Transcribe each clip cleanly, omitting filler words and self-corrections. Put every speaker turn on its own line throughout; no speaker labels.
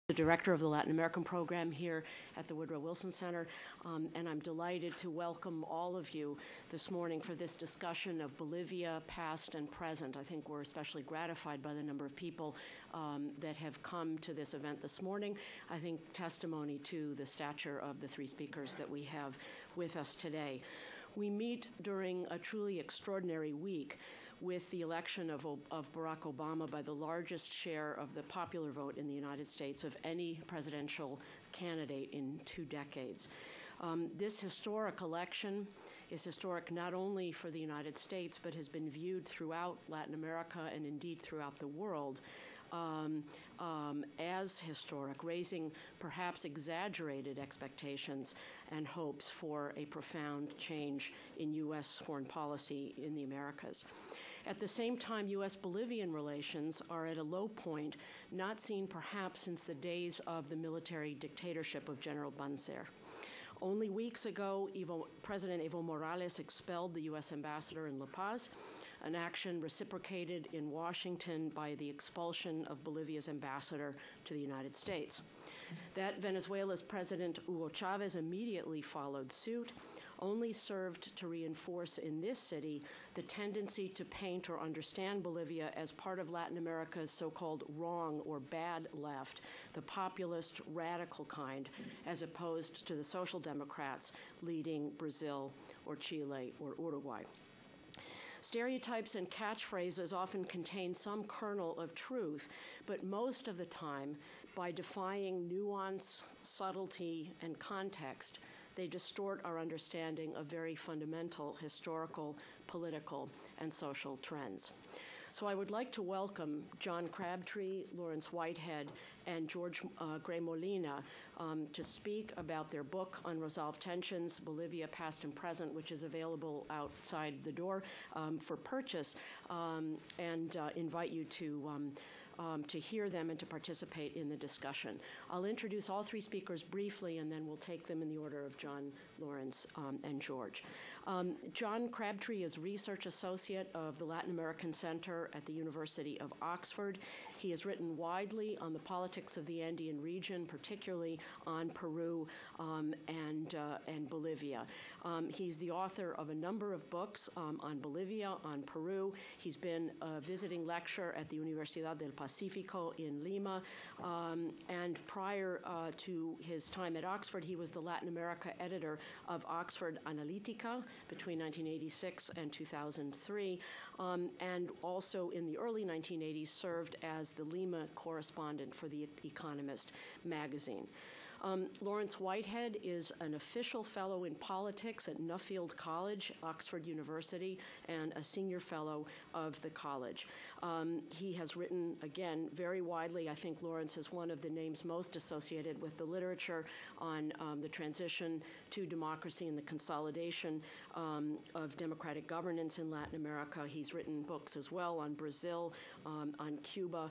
the director of the Latin American program here at the Woodrow Wilson Center, and I'm delighted to welcome all of you this morning for this discussion of Bolivia, past and present. I think we're especially gratified by the number of people that have come to this event this morning. I think testimony to the stature of the three speakers that we have with us today. We meet during a truly extraordinary week with the election of Barack Obama by the largest share of the popular vote in the United States of any presidential candidate in 2 decades. This historic election is historic not only for the United States, but has been viewed throughout Latin America and indeed throughout the world as historic, raising perhaps exaggerated expectations and hopes for a profound change in U.S. foreign policy in the Americas. At the same time, U.S.-Bolivian relations are at a low point not seen perhaps since the days of the military dictatorship of General Banzer. Only weeks ago, President Evo Morales expelled the U.S. ambassador in La Paz, an action reciprocated in Washington by the expulsion of Bolivia's ambassador to the United States. That Venezuela's President Hugo Chavez immediately followed suit only served to reinforce in this city the tendency to paint or understand Bolivia as part of Latin America's so-called wrong or bad left, the populist, radical kind, as opposed to the social democrats leading Brazil or Chile or Uruguay. Stereotypes and catchphrases often contain some kernel of truth, but most of the time, by defying nuance, subtlety, and context, they distort our understanding of very fundamental historical, political, and social trends. So I would like to welcome John Crabtree, Lawrence Whitehead, and George Gray Molina to speak about their book, Unresolved Tensions, Bolivia, Past and Present, which is available outside the door for purchase, and invite you to hear them and to participate in the discussion. I'll introduce all three speakers briefly, and then we'll take them in the order of John, Lawrence, and George. John Crabtree is Research Associate of the Latin American Center at the University of Oxford. He has written widely on the politics of the Andean region, particularly on Peru and Bolivia. He's the author of a number of books on Bolivia, on Peru. He's been a visiting lecturer at the Universidad del Pacifico in Lima, and prior to his time at Oxford, he was the Latin America editor of Oxford Analytica between 1986 and 2003, and also in the early 1980s served as the Lima correspondent for The Economist magazine. Lawrence Whitehead is an official fellow in politics at Nuffield College, Oxford University, and a senior fellow of the college. He has written, again, very widely. I think Lawrence is one of the names most associated with the literature on the transition to democracy and the consolidation of democratic governance in Latin America. He's written books as well on Brazil, on Cuba,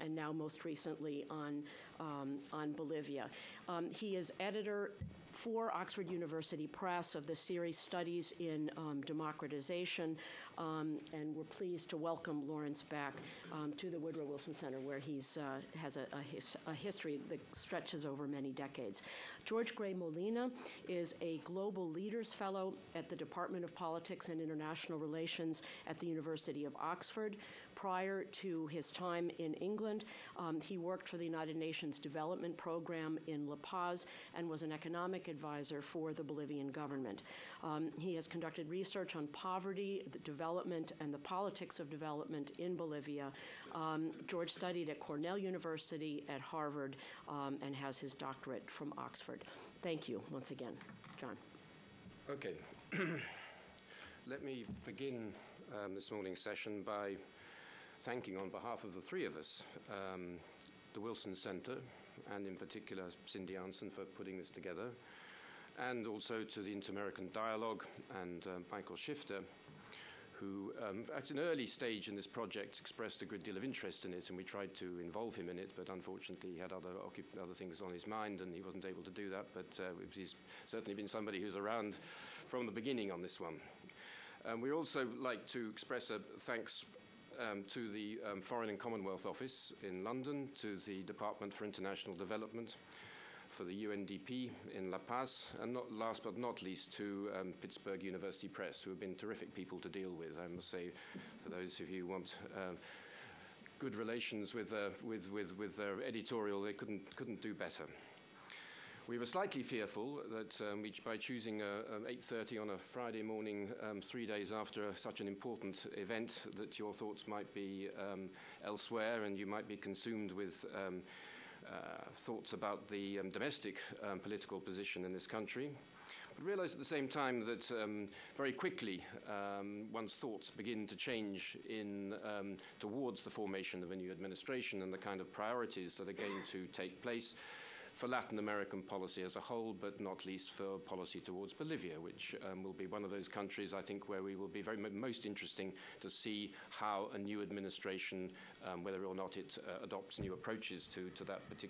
and now most recently on Bolivia. He is editor for Oxford University Press of the series Studies in Democratization, and we're pleased to welcome Lawrence back to the Woodrow Wilson Center, where he has a history that stretches over many decades. George Gray Molina is a Global Leaders Fellow at the Department of Politics and International Relations at the University of Oxford. Prior to his time in England, he worked for the United Nations Development Program in La Paz and was an economic advisor for the Bolivian government. He has conducted research on poverty, the development, and the politics of development in Bolivia. George studied at Cornell University, at Harvard, and has his doctorate from Oxford. Thank you once again. John.
Okay. Let me begin this morning's session by thanking, on behalf of the three of us, the Wilson Center, and in particular Cindy Arnson for putting this together, and also to the Inter-American Dialogue and Michael Schifter, who at an early stage in this project expressed a good deal of interest in it, and we tried to involve him in it, but unfortunately he had other things on his mind and he wasn't able to do that, but he's certainly been somebody who's around from the beginning on this one. We'd also like to express a thanks to the Foreign and Commonwealth Office in London, to the Department for International Development, for the UNDP in La Paz, and last but not least to Pittsburgh University Press, who have been terrific people to deal with. I must say, for those of you who want good relations with their editorial, they couldn't do better. We were slightly fearful that by choosing 8:30 on a Friday morning, 3 days after such an important event, that your thoughts might be elsewhere and you might be consumed with thoughts about the domestic political position in this country. But realized at the same time that very quickly one's thoughts begin to change towards the formation of a new administration and the kind of priorities that are going to take place for Latin American policy as a whole, but not least for policy towards Bolivia, which will be one of those countries, I think, where we will be most interesting to see how a new administration, whether or not it adopts new approaches to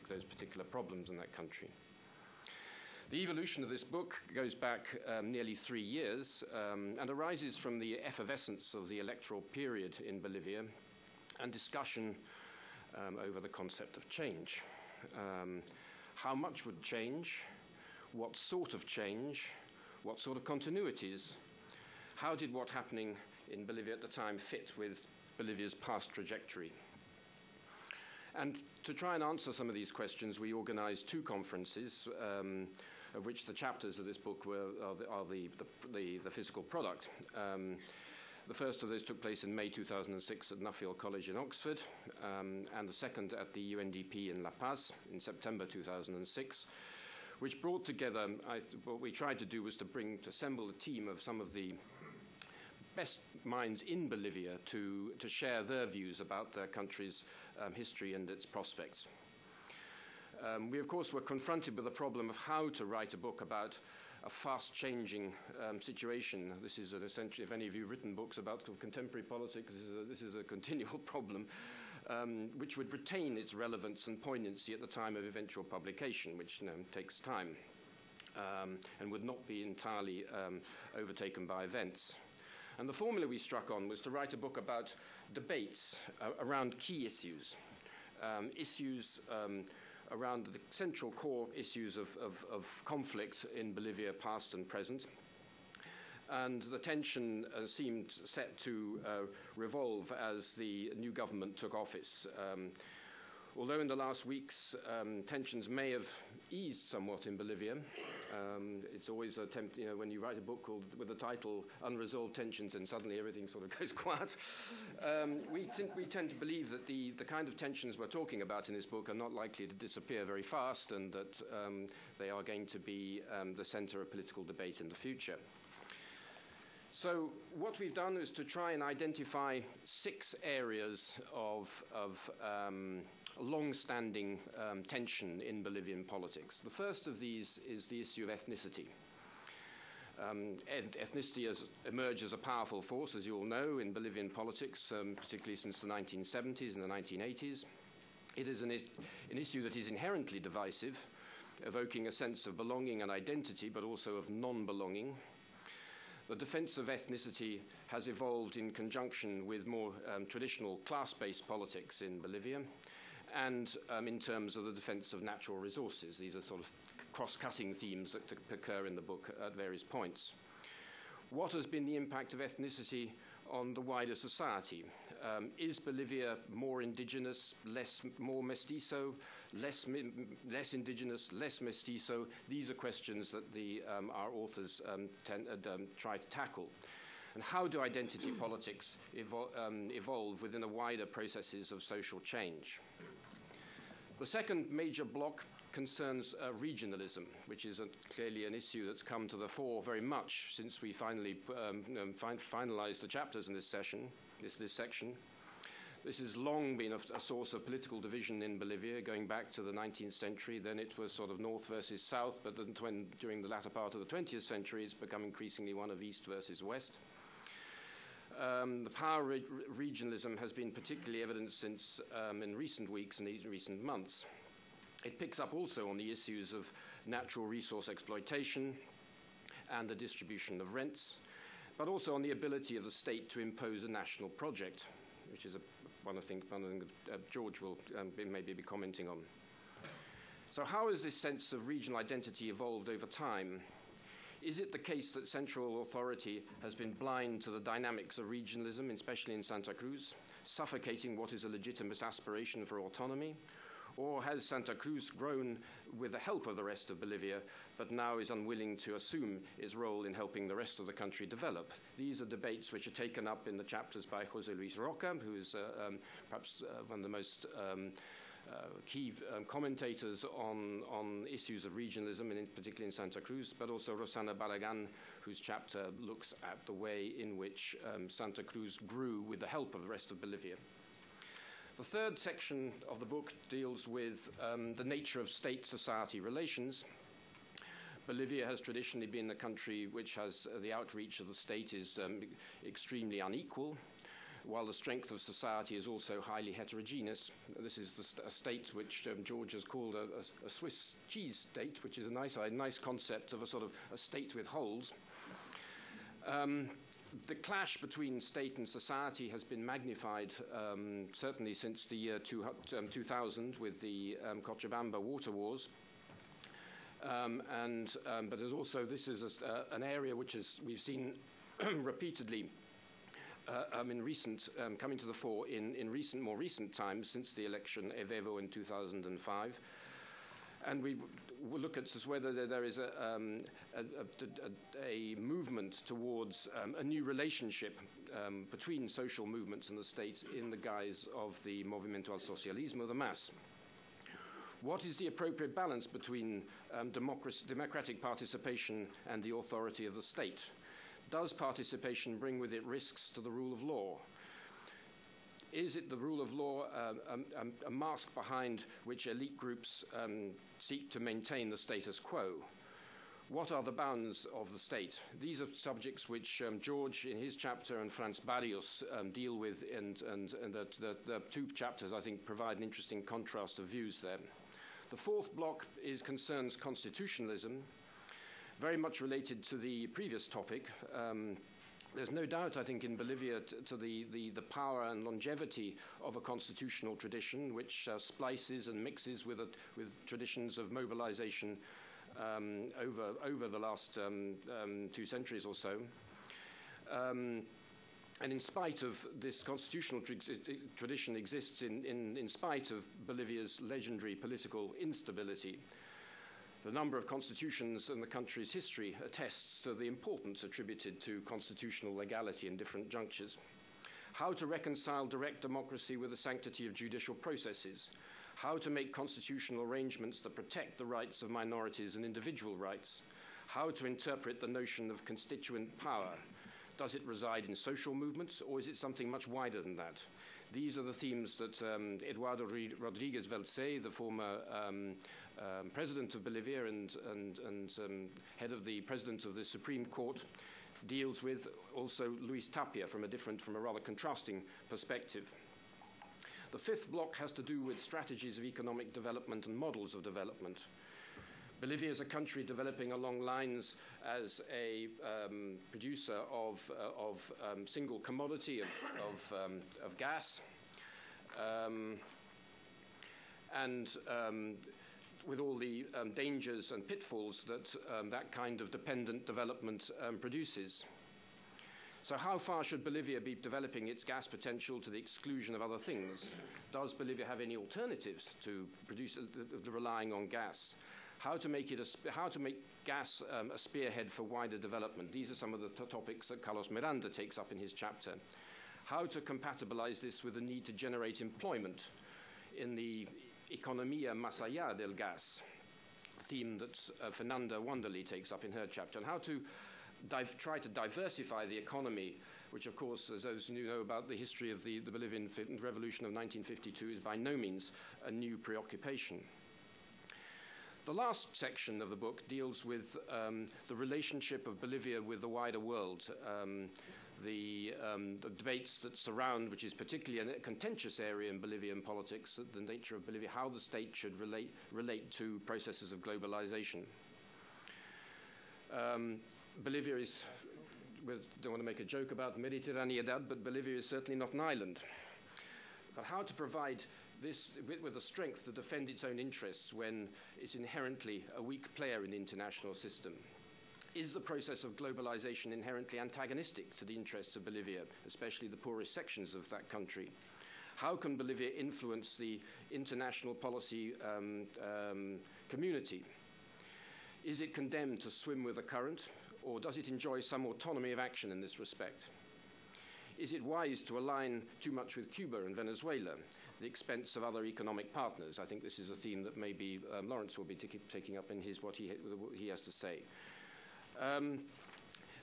those particular problems in that country. The evolution of this book goes back nearly 3 years and arises from the effervescence of the electoral period in Bolivia and discussion over the concept of change. How much would change? What sort of change? What sort of continuities? How did what happening in Bolivia at the time fit with Bolivia's past trajectory? And to try and answer some of these questions, we organized 2 conferences, of which the chapters of this book are the physical product. The first of those took place in May 2006 at Nuffield College in Oxford, and the second at the UNDP in La Paz in September 2006, which brought together, what we tried to do was to assemble a team of some of the best minds in Bolivia to share their views about their country's history and its prospects. We, of course, were confronted with the problem of how to write a book about a fast-changing situation. This is essentially, if any of you have written books about contemporary politics, this is a continual problem, which would retain its relevance and poignancy at the time of eventual publication, which takes time, and would not be entirely overtaken by events. And the formula we struck on was to write a book about debates around key issues, around the central core issues of conflict in Bolivia, past and present. And the tension seemed set to revolve as the new government took office. Although in the last weeks tensions may have eased somewhat in Bolivia, it's always a tempt, when you write a book with the title Unresolved Tensions and suddenly everything sort of goes quiet. We tend to believe that the kind of tensions we're talking about in this book are not likely to disappear very fast, and that they are going to be the center of political debate in the future. So what we've done is to try and identify 6 areas of long-standing tension in Bolivian politics. The first of these is the issue of ethnicity. Ethnicity has emerged as a powerful force, as you all know, in Bolivian politics, particularly since the 1970s and the 1980s. It is an issue that is inherently divisive, evoking a sense of belonging and identity, but also of non-belonging. The defense of ethnicity has evolved in conjunction with more traditional class-based politics in Bolivia, and in terms of the defense of natural resources. These are sort of cross-cutting themes that occur in the book at various points. What has been the impact of ethnicity on the wider society? Is Bolivia more indigenous, more mestizo, less indigenous, less mestizo? These are questions that our authors try to tackle. And how do identity politics evolve within the wider processes of social change? The second major block concerns regionalism, which is clearly an issue that's come to the fore very much since we finally finalized the chapters in this section. This has long been a source of political division in Bolivia, going back to the 19th century. Then it was sort of north versus south, but then during the latter part of the 20th century, it's become increasingly one of east versus west. The power regionalism has been particularly evident since in recent weeks and recent months. It picks up also on the issues of natural resource exploitation and the distribution of rents, but also on the ability of the state to impose a national project. which is one thing that George will maybe be commenting on. So how has this sense of regional identity evolved over time? Is it the case that central authority has been blind to the dynamics of regionalism, especially in Santa Cruz, suffocating what is a legitimate aspiration for autonomy? Or has Santa Cruz grown with the help of the rest of Bolivia, but now is unwilling to assume its role in helping the rest of the country develop? These are debates which are taken up in the chapters by José Luis Roca, who is perhaps one of the most key commentators on issues of regionalism, and particularly in Santa Cruz, but also Rosana Barragan, whose chapter looks at the way in which Santa Cruz grew with the help of the rest of Bolivia. The third section of the book deals with the nature of state-society relations. Bolivia has traditionally been a country which has the outreach of the state is extremely unequal, while the strength of society is also highly heterogeneous. This is a state which George has called a Swiss cheese state, which is a nice concept of a sort of a state with holes. The clash between state and society has been magnified certainly since the year 2000 with the Cochabamba water wars. But there's also, this is an area which we've seen repeatedly coming to the fore in more recent times since the election of Evo in 2005. And we will look at whether there is a movement towards a new relationship between social movements and the state in the guise of the Movimiento al Socialismo, the MAS. What is the appropriate balance between democratic participation and the authority of the state? Does participation bring with it risks to the rule of law? Is it the rule of law a mask behind which elite groups seek to maintain the status quo? What are the bounds of the state? These are subjects which George in his chapter and Franz Barrios deal with, and the two chapters, I think, provide an interesting contrast of views there. The fourth block concerns constitutionalism, very much related to the previous topic. There's no doubt, I think, in Bolivia to the power and longevity of a constitutional tradition which splices and mixes with traditions of mobilization over the last 2 centuries or so. And in spite of this constitutional tradition exists in spite of Bolivia's legendary political instability. The number of constitutions in the country's history attests to the importance attributed to constitutional legality in different junctures. How to reconcile direct democracy with the sanctity of judicial processes. How to make constitutional arrangements that protect the rights of minorities and individual rights. How to interpret the notion of constituent power. Does it reside in social movements, or is it something much wider than that? These are the themes that Eduardo Rodriguez Velce, the former president of Bolivia and head of the president of the Supreme Court, deals with. Also Luis Tapia from a rather contrasting perspective. The fifth block has to do with strategies of economic development and models of development. Bolivia is a country developing along lines as a producer of single commodity of gas, and with all the dangers and pitfalls that that kind of dependent development produces. So how far should Bolivia be developing its gas potential to the exclusion of other things? Does Bolivia have any alternatives to relying on gas? How to make gas a spearhead for wider development? These are some of the topics that Carlos Miranda takes up in his chapter. How to compatibilize this with the need to generate employment in the economía más allá del gas, theme that Fernanda Wanderley takes up in her chapter, and how to try to diversify the economy, which, of course, as those who know about the history of the Bolivian Revolution of 1952, is by no means a new preoccupation. The last section of the book deals with the relationship of Bolivia with the wider world, the debates that surround, which is particularly a contentious area in Bolivian politics, the nature of Bolivia, how the state should relate to processes of globalization. Bolivia is, don't want to make a joke about Mediterraneidad, but Bolivia is certainly not an island. but how to provide this with the strength to defend its own interests when it's inherently a weak player in the international system. Is the process of globalization inherently antagonistic to the interests of Bolivia, especially the poorest sections of that country? How can Bolivia influence the international policy community? Is it condemned to swim with the current, or does it enjoy some autonomy of action in this respect? Is it wise to align too much with Cuba and Venezuela at the expense of other economic partners? I think this is a theme that maybe Lawrence will be taking up in what he has to say.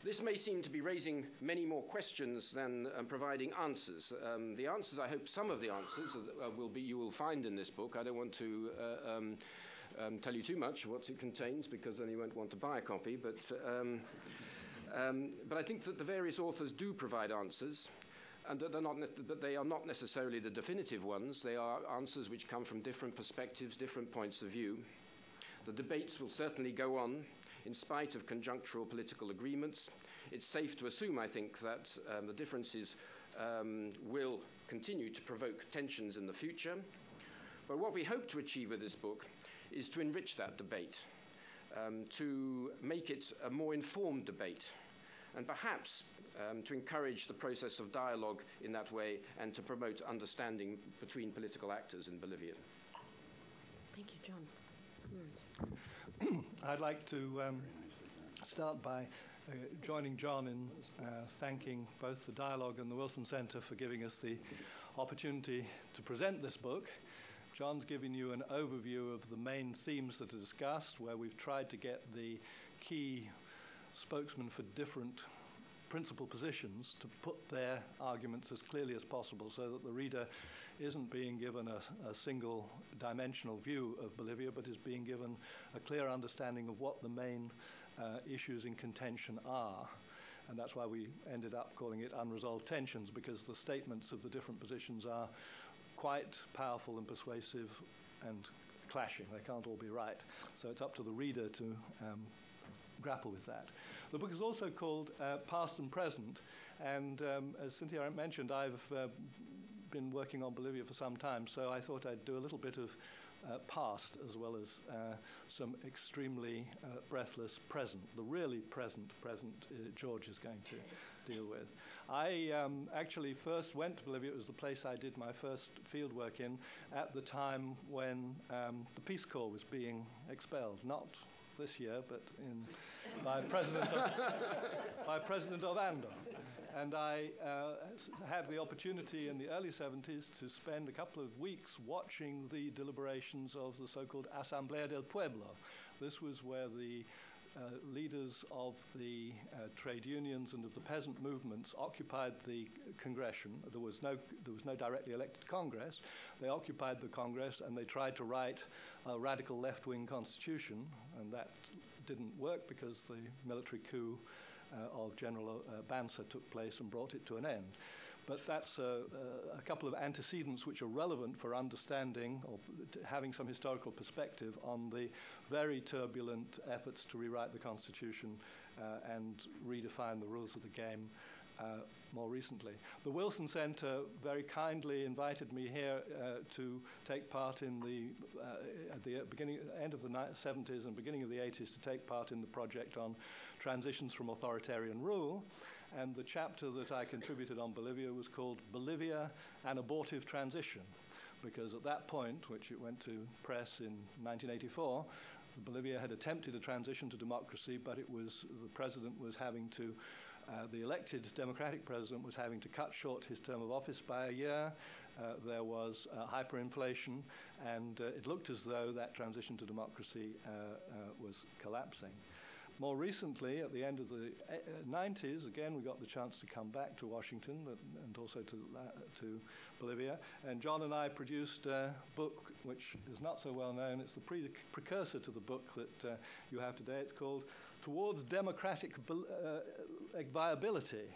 This may seem to be raising many more questions than providing answers. The answers, I hope some of the answers you will find in this book. I don't want to tell you too much of what it contains, because then you won't want to buy a copy. But I think that the various authors do provide answers, and that they are not necessarily the definitive ones. They are answers which come from different perspectives, different points of view. The debates will certainly go on, in spite of conjunctural political agreements. It's safe to assume, I think, that the differences will continue to provoke tensions in the future. But what we hope to achieve with this book is to enrich that debate, to make it a more informed debate, and perhaps to encourage the process of dialogue in that way, and to promote understanding between political actors in Bolivia.
Thank you, John.
I'd like to start by joining John in thanking both the Dialogue and the Wilson Center for giving us the opportunity to present this book. John's given you an overview of the main themes that are discussed, where we've tried to get the key spokesmen for different principal positions to put their arguments as clearly as possible, so that the reader isn't being given a single dimensional view of Bolivia, but is being given a clear understanding of what the main issues in contention are. And that's why we ended up calling it Unresolved Tensions, because the statements of the different positions are quite powerful and persuasive and clashing. They can't all be right. So it's up to the reader to grapple with that. The book is also called Past and Present, and as Cynthia mentioned, I've been working on Bolivia for some time, so I thought I'd do a little bit of past as well as some extremely breathless present. The really present George is going to deal with. I actually first went to Bolivia. It was the place I did my first field work in at the time when the Peace Corps was being expelled, not this year, but by President Ovando. And I had the opportunity in the early 70s to spend a couple of weeks watching the deliberations of the so-called Asamblea del Pueblo. This was where the leaders of the trade unions and of the peasant movements occupied the Congression. There was no directly elected Congress. They occupied the Congress, and they tried to write a radical left-wing constitution, and that didn't work because the military coup of General Banzer took place and brought it to an end. But that's a couple of antecedents which are relevant for understanding or having some historical perspective on the very turbulent efforts to rewrite the Constitution and redefine the rules of the game more recently. The Wilson Center very kindly invited me here to take part in at the end of the 70s and beginning of the 80s, to take part in the project on transitions from authoritarian rule. And the chapter that I contributed on Bolivia was called Bolivia, an Abortive Transition, because at that point, which it went to press in 1984, Bolivia had attempted a transition to democracy, but the president was having to, the elected democratic president was having to cut short his term of office by a year. There was hyperinflation, and it looked as though that transition to democracy was collapsing. More recently, at the end of the 90s, again, we got the chance to come back to Washington and also to Bolivia. And John and I produced a book which is not so well known. It's the precursor to the book that you have today. It's called Towards Democratic Viability,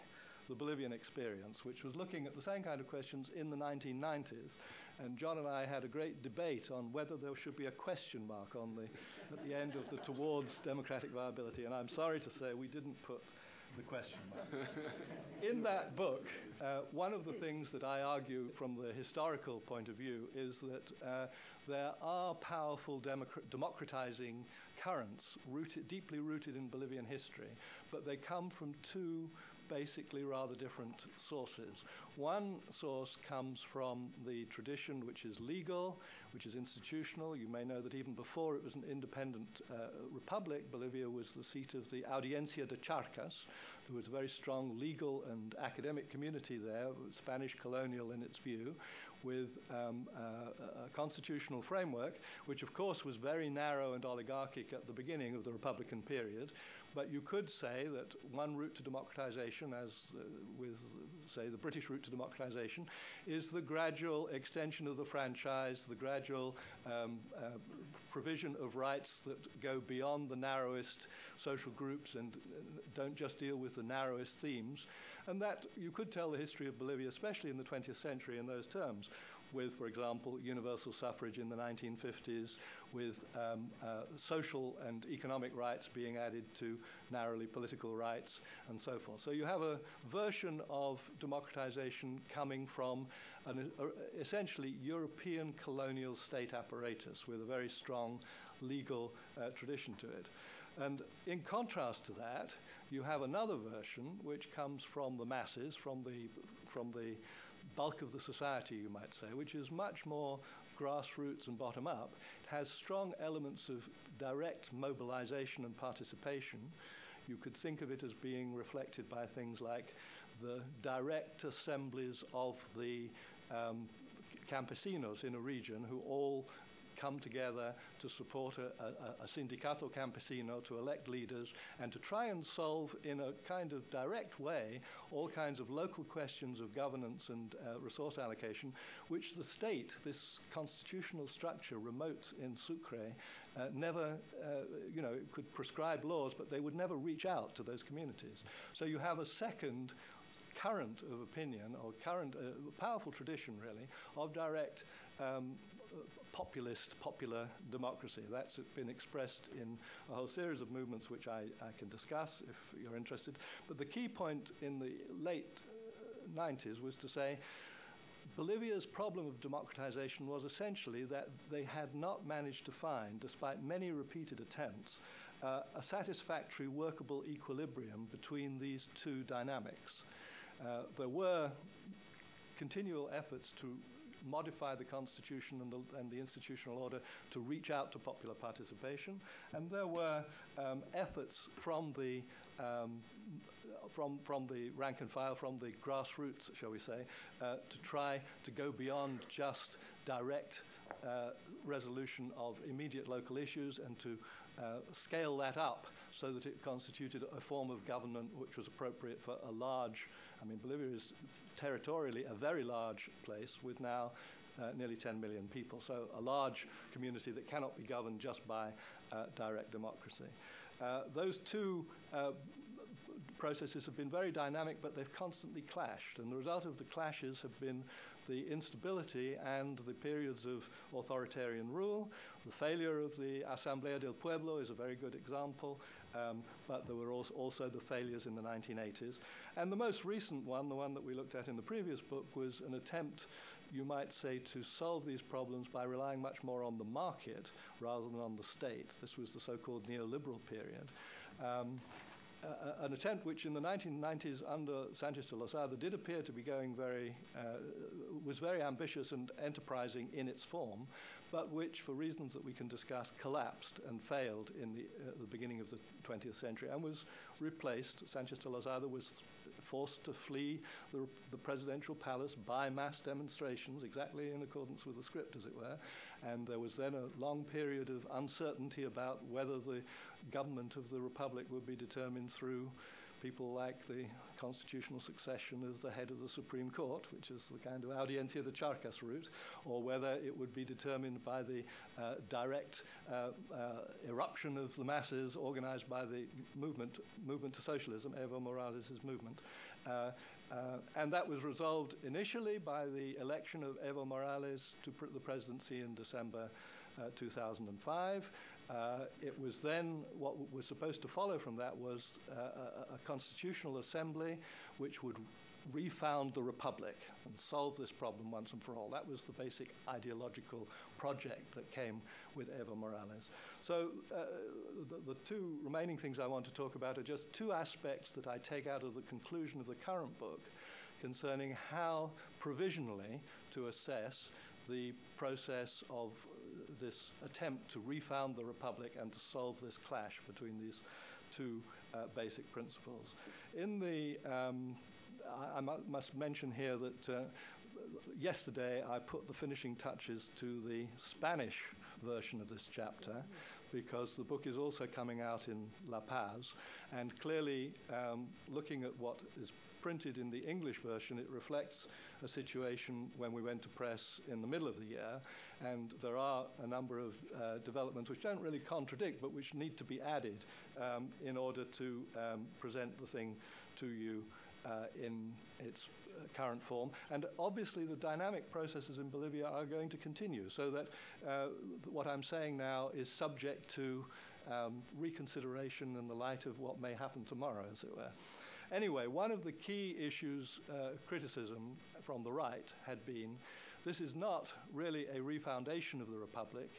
the Bolivian Experience, which was looking at the same kind of questions in the 1990s. And John and I had a great debate on whether there should be a question mark at the end of the Towards Democratic Viability. And I'm sorry to say we didn't put the question mark. In that book, one of the things that I argue from the historical point of view is that there are powerful democratizing currents deeply rooted in Bolivian history, but they come from two basically rather different sources. One source comes from the tradition which is legal, which is institutional. You may know that even before it was an independent republic, Bolivia was the seat of the Audiencia de Charcas. There was a very strong legal and academic community there, Spanish colonial in its view, with a constitutional framework, which of course was very narrow and oligarchic at the beginning of the Republican period. But you could say that one route to democratization, as with, say, the British route to democratization, is the gradual extension of the franchise, the gradual provision of rights that go beyond the narrowest social groups and don't just deal with the narrowest themes. And that you could tell the history of Bolivia, especially in the 20th century, in those terms, with, for example, universal suffrage in the 1950s, with social and economic rights being added to narrowly political rights, and so forth. So you have a version of democratization coming from an essentially European colonial state apparatus with a very strong legal tradition to it. And in contrast to that, you have another version which comes from the masses, from the bulk of the society, you might say, which is much more grassroots and bottom-up. It has strong elements of direct mobilization and participation. You could think of it as being reflected by things like the direct assemblies of the campesinos in a region who all come together to support a sindicato campesino, to elect leaders, and to try and solve in a kind of direct way all kinds of local questions of governance and resource allocation, which the state, this constitutional structure remote in Sucre, never, could prescribe laws, but they would never reach out to those communities. So you have a second current of opinion, or powerful tradition, really, of direct popular democracy. That's been expressed in a whole series of movements which I can discuss if you're interested. But the key point in the late 90s was to say Bolivia's problem of democratization was essentially that they had not managed to find, despite many repeated attempts, a satisfactory workable equilibrium between these two dynamics. There were continual efforts to modify the constitution and the institutional order to reach out to popular participation, and there were efforts from the rank and file, from the grassroots, shall we say, to try to go beyond just direct resolution of immediate local issues and to scale that up so that it constituted a form of government which was appropriate for a large, Bolivia is territorially a very large place with now nearly 10 million people, so a large community that cannot be governed just by direct democracy. Those two processes have been very dynamic, but they've constantly clashed, and the result of the clashes have been the instability and the periods of authoritarian rule. The failure of the Asamblea del Pueblo is a very good example, but there were also the failures in the 1980s. And the most recent one, the one that we looked at in the previous book, was an attempt, you might say, to solve these problems by relying much more on the market rather than on the state. This was the so-called neoliberal period. An attempt which in the 1990s under Sanchez de Lozada did appear to be going was very ambitious and enterprising in its form, but which, for reasons that we can discuss, collapsed and failed in the beginning of the 20th century and was replaced. Sanchez de Lozada was forced to flee the presidential palace by mass demonstrations, exactly in accordance with the script, as it were. And there was then a long period of uncertainty about whether the government of the republic would be determined through people like the constitutional succession of the head of the Supreme Court, which is the kind of Audiencia de Charcas route, or whether it would be determined by the direct eruption of the masses organized by the movement to socialism, Evo Morales' movement. And that was resolved initially by the election of Evo Morales to the presidency in December 2005. It was then, what was supposed to follow from that was a constitutional assembly which would refound the republic and solve this problem once and for all. That was the basic ideological project that came with Evo Morales. So the two remaining things I want to talk about are just two aspects that I take out of the conclusion of the current book concerning how provisionally to assess the process of this attempt to refound the republic and to solve this clash between these two basic principles. In the I must mention here that yesterday I put the finishing touches to the Spanish version of this chapter, because the book is also coming out in La Paz, and clearly looking at what is printed in the English version, it reflects a situation when we went to press in the middle of the year, and there are a number of developments which don't really contradict but which need to be added in order to present the thing to you in its current form. And obviously the dynamic processes in Bolivia are going to continue, so that what I'm saying now is subject to reconsideration in the light of what may happen tomorrow, as it were. Anyway, one of the key issues, criticism from the right, had been this is not really a refoundation of the republic,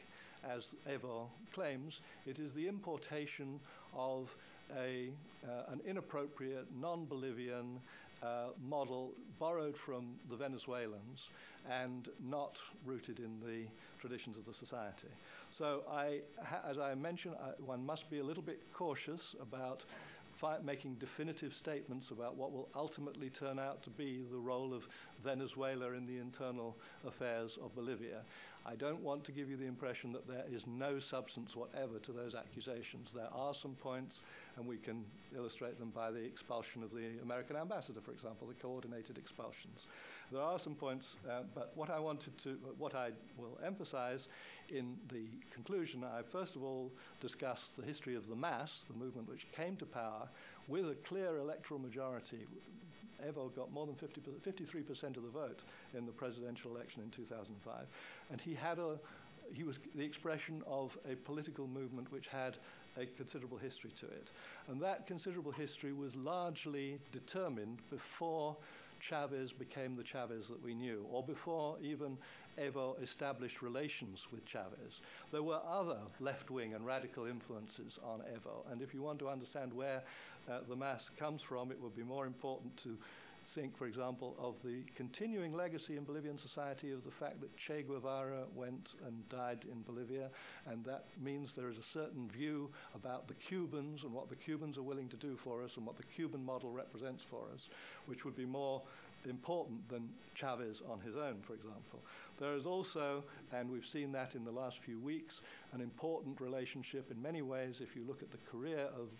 as Evo claims. It is the importation of an inappropriate, non-Bolivian model borrowed from the Venezuelans and not rooted in the traditions of the society. So as I mentioned, one must be a little bit cautious about making definitive statements about what will ultimately turn out to be the role of Venezuela in the internal affairs of Bolivia. I don't want to give you the impression that there is no substance whatever to those accusations. There are some points, and we can illustrate them by the expulsion of the American ambassador, for example, the coordinated expulsions. There are some points, but what I will emphasize in the conclusion, I first of all discuss the history of the MAS, the movement which came to power with a clear electoral majority. Evo got more than 53% of the vote in the presidential election in 2005, and he was the expression of a political movement which had a considerable history to it. And that considerable history was largely determined before Chavez became the Chavez that we knew, or before even Evo established relations with Chavez. There were other left-wing and radical influences on Evo, and if you want to understand where the MAS comes from, it would be more important to think, for example, of the continuing legacy in Bolivian society of the fact that Che Guevara went and died in Bolivia, and that means there is a certain view about the Cubans and what the Cubans are willing to do for us and what the Cuban model represents for us, which would be more important than Chavez on his own, for example. There is also, and we've seen that in the last few weeks, an important relationship in many ways. If you look at the career of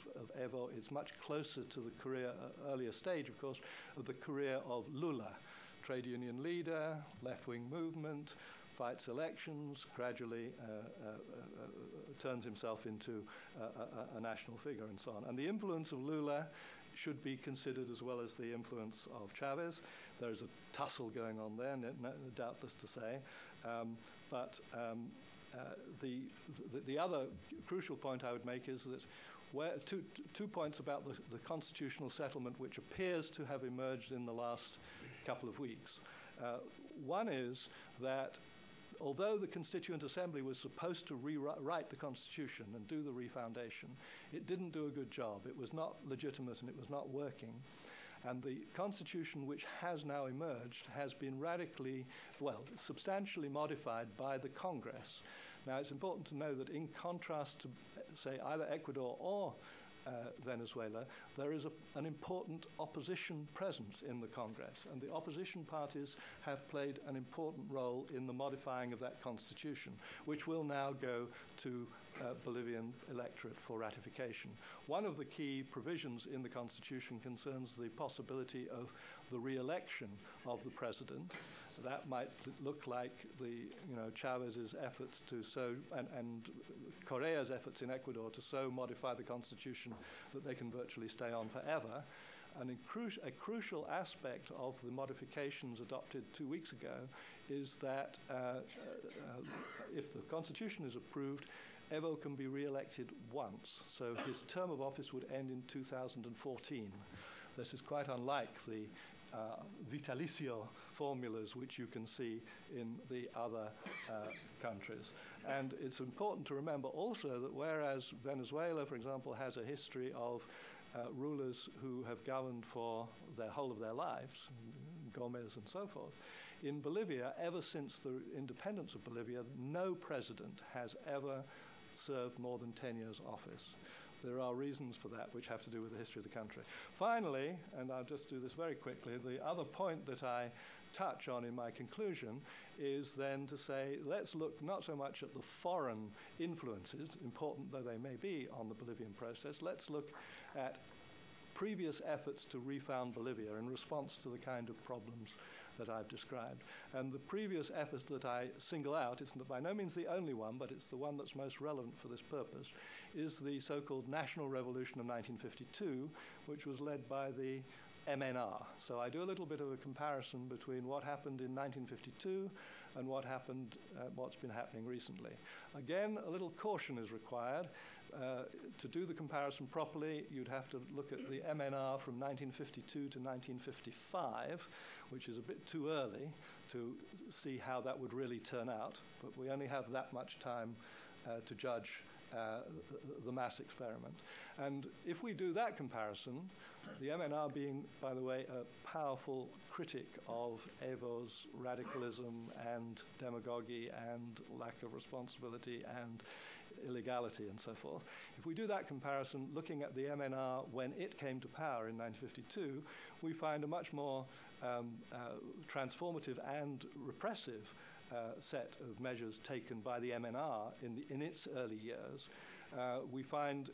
Evo, it's much closer to the career, earlier stage, of course, of the career of Lula, trade union leader, left-wing movement, fights elections, gradually turns himself into a national figure and so on. And the influence of Lula should be considered as well as the influence of Chavez. There's a tussle going on there, doubtless to say. But the other crucial point I would make is that two points about the constitutional settlement which appears to have emerged in the last couple of weeks. One is that although the Constituent Assembly was supposed to rewrite the Constitution and do the refoundation, it didn't do a good job. It was not legitimate and it was not working. And the Constitution which has now emerged has been substantially modified by the Congress. Now, it's important to know that in contrast to, say, either Ecuador or Venezuela, there is an important opposition presence in the Congress, and the opposition parties have played an important role in the modifying of that constitution, which will now go to Bolivian electorate for ratification. One of the key provisions in the constitution concerns the possibility of the re-election of the president. That might look like Chavez's efforts to and Correa's efforts in Ecuador to so modify the constitution that they can virtually stay on forever. And a crucial aspect of the modifications adopted 2 weeks ago is that if the constitution is approved, Evo can be re-elected once, so his term of office would end in 2014. This is quite unlike the vitalicio formulas which you can see in the other countries. And it's important to remember also that whereas Venezuela, for example, has a history of rulers who have governed for the whole of their lives, Gomez and so forth, in Bolivia, ever since the independence of Bolivia, no president has ever served more than 10 years office. There are reasons for that which have to do with the history of the country. Finally, and I'll just do this very quickly, the other point that I touch on in my conclusion is then to say, let's look not so much at the foreign influences, important though they may be on the Bolivian process, let's look at previous efforts to refound Bolivia in response to the kind of problems that I've described. And the previous efforts that I single out, it's by no means the only one, but it's the one that's most relevant for this purpose, is the so-called National Revolution of 1952, which was led by the MNR. So I do a little bit of a comparison between what happened in 1952 and what's been happening recently. Again, a little caution is required. To do the comparison properly, you'd have to look at the MNR from 1952 to 1955, which is a bit too early to see how that would really turn out. But we only have that much time to judge the mass experiment. And if we do that comparison, the MNR being, by the way, a powerful critic of Evo's radicalism and demagogy and lack of responsibility and illegality and so forth. If we do that comparison, looking at the MNR when it came to power in 1952, we find a much more transformative and repressive set of measures taken by the MNR in its early years. We find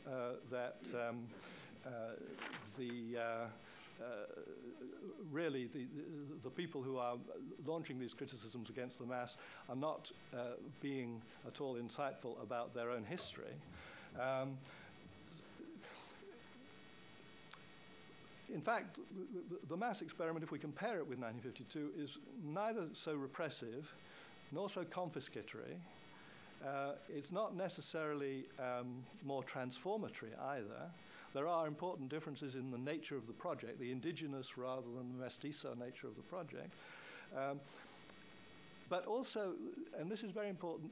that really the people who are launching these criticisms against the mass are not being at all insightful about their own history. In fact, the mass experiment, if we compare it with 1952, is neither so repressive nor so confiscatory. It's not necessarily more transformatory either. There are important differences in the nature of the project, the indigenous rather than the mestizo nature of the project. But also, and this is very important,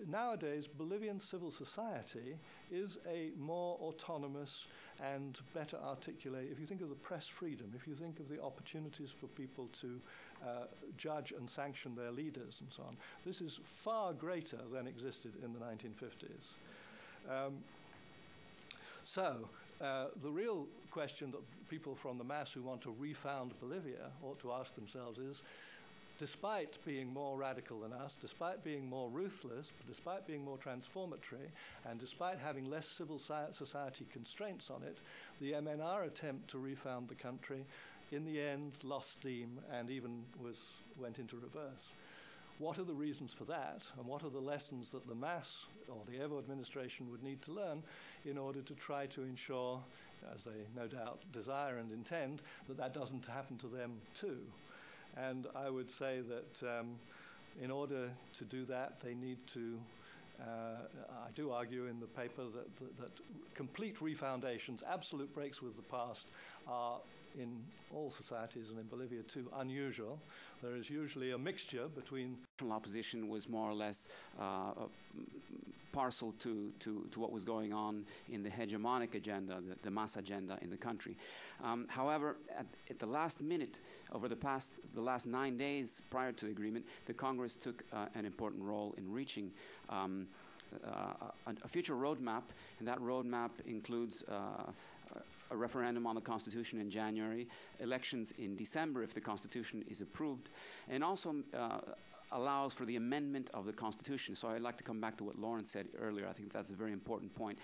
nowadays Bolivian civil society is a more autonomous and better articulated. If you think of the press freedom, if you think of the opportunities for people to judge and sanction their leaders and so on, this is far greater than existed in the 1950s. So the real question that people from the mass who want to refound Bolivia ought to ask themselves is, despite being more radical than us, despite being more ruthless, despite being more transformatory, and despite having less civil society constraints on it, the MNR attempt to refound the country in the end lost steam and even went into reverse. What are the reasons for that, and what are the lessons that the mass or the Evo administration would need to learn in order to try to ensure, as they no doubt desire and intend, that that doesn't happen to them too? And I would say that in order to do that, they need to, I do argue in the paper that complete refoundations, absolute breaks with the past, are in all societies and in Bolivia too unusual. There is usually a mixture between
opposition was more or less partial to what was going on in the hegemonic agenda, the mass agenda in the country. However, at the last minute, over the last 9 days prior to the agreement, the Congress took an important role in reaching a future roadmap, and that roadmap includes a referendum on the Constitution in January, elections in December if the Constitution is approved, and also allows for the amendment of the Constitution. So I'd like to come back to what Lawrence said earlier. I think that's a very important point.